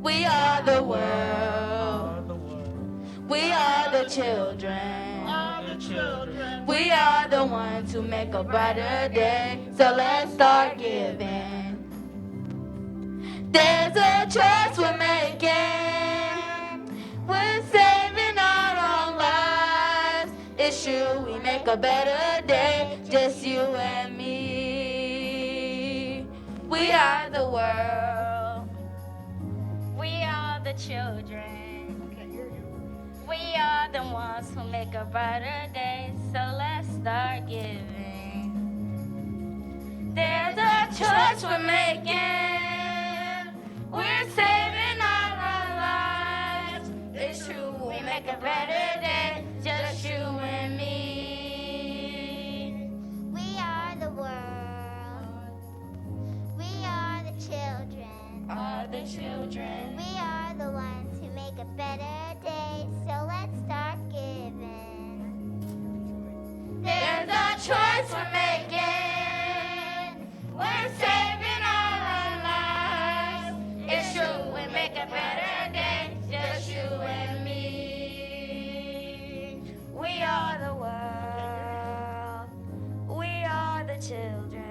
We are the world. We are the children. We are the ones who make a brighter day. So let's start giving. There's a choice we're making. We're saving our own lives. It's true, we make a better day, just you and me. We are the world. We are the children. We are the ones who make a brighter day, so let's start giving. There's a choice we're making. We're saving our own lives. It's true, we make a better day, just you and me. We are the world. We are the children. Are the children. We are the ones who make a better day, so let's start giving. There's a choice we're making. We're saving our own lives. It's true, we make a better day, just you and me. We are the world. We are the children.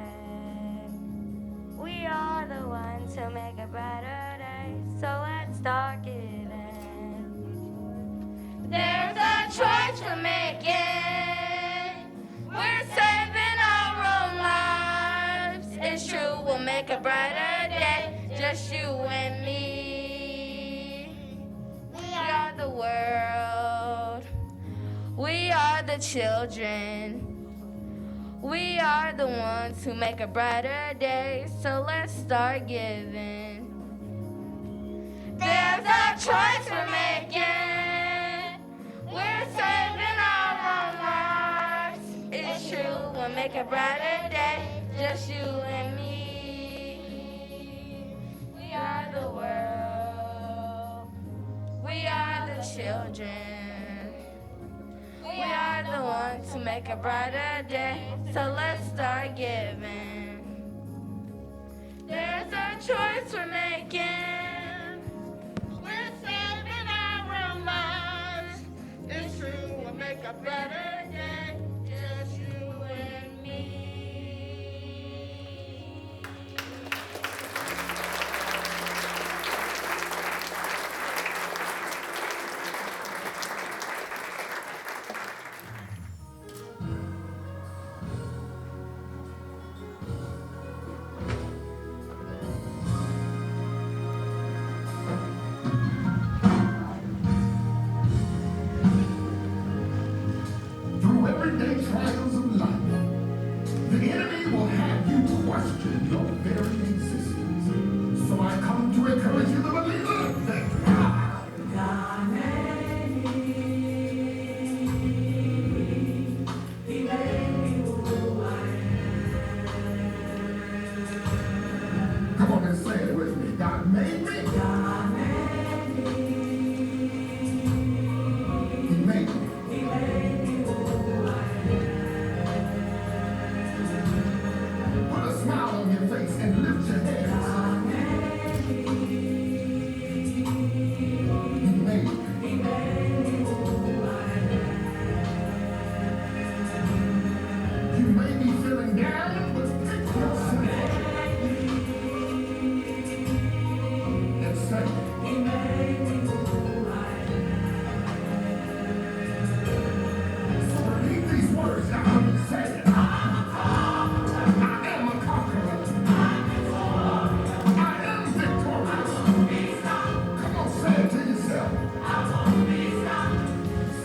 We are the ones who make a brighter day, so let's start giving. There's a choice we're making. We're saving our own lives. It's true, we'll make a brighter day, just you and me. We are the world. We are the children. We are the ones who make a brighter day, so let's start giving. There's a choice we're making. We're saving our own lives. It's true, we'll make a brighter day, just you and me. We are the world. We are the children. We are the ones who make a brighter day, so let's start giving. There's a choice we're making. We're saving our own lives. It's true, we'll make a God made me. God made me. He made me. He made me who I am. Put a smile on your face and lift your hands. God made me. He made me. He made me who I am. You may be feeling down, but pick yourself up. And say, He made me who I am. So repeat these words after me. Say it. I am a conqueror. I am victorious. Come on, say it to yourself.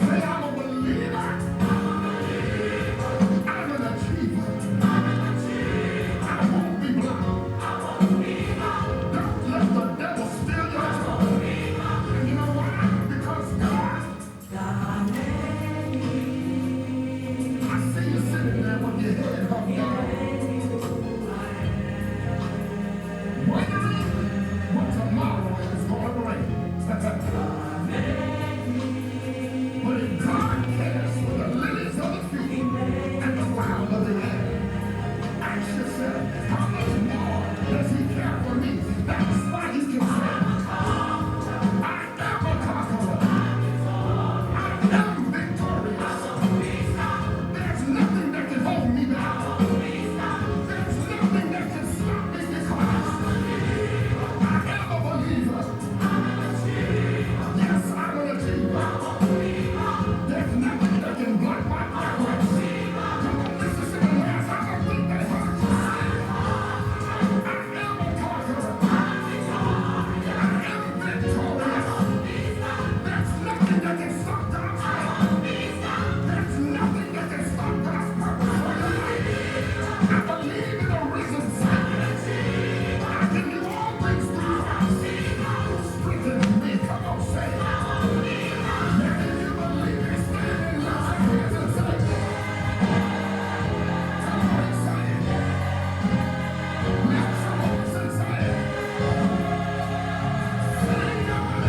Say, I'm a believer. I'm an achiever. I won't be blind. Don't let the devil steal your joy. And you know why? Because God made me. I see you sitting there with your head hung down, wondering what tomorrow is going to bring. But if God cares for the lilies of the field and the fowl of the air, ask yourself, how much more does He care for me? That's why you can say, I am a conqueror. I am victorious. There's nothing that can hold me back. There's nothing that can stop me because I am a believer. Yes, I'm an achiever. There's nothing that can block my progress. Come on, listen to me last. I don't think that hurts. I am a conqueror. I am victorious. There's nothing that can stop God's plan. There's nothing that can stop God's purpose for your life. I believe in a risen Savior. I can do all things through Christ who strengthens me. Come on, say it. Now, if you believe it, stand and lift your hands and say, come on and say it. Lift your voice and say it. Say God.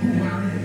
Who I am.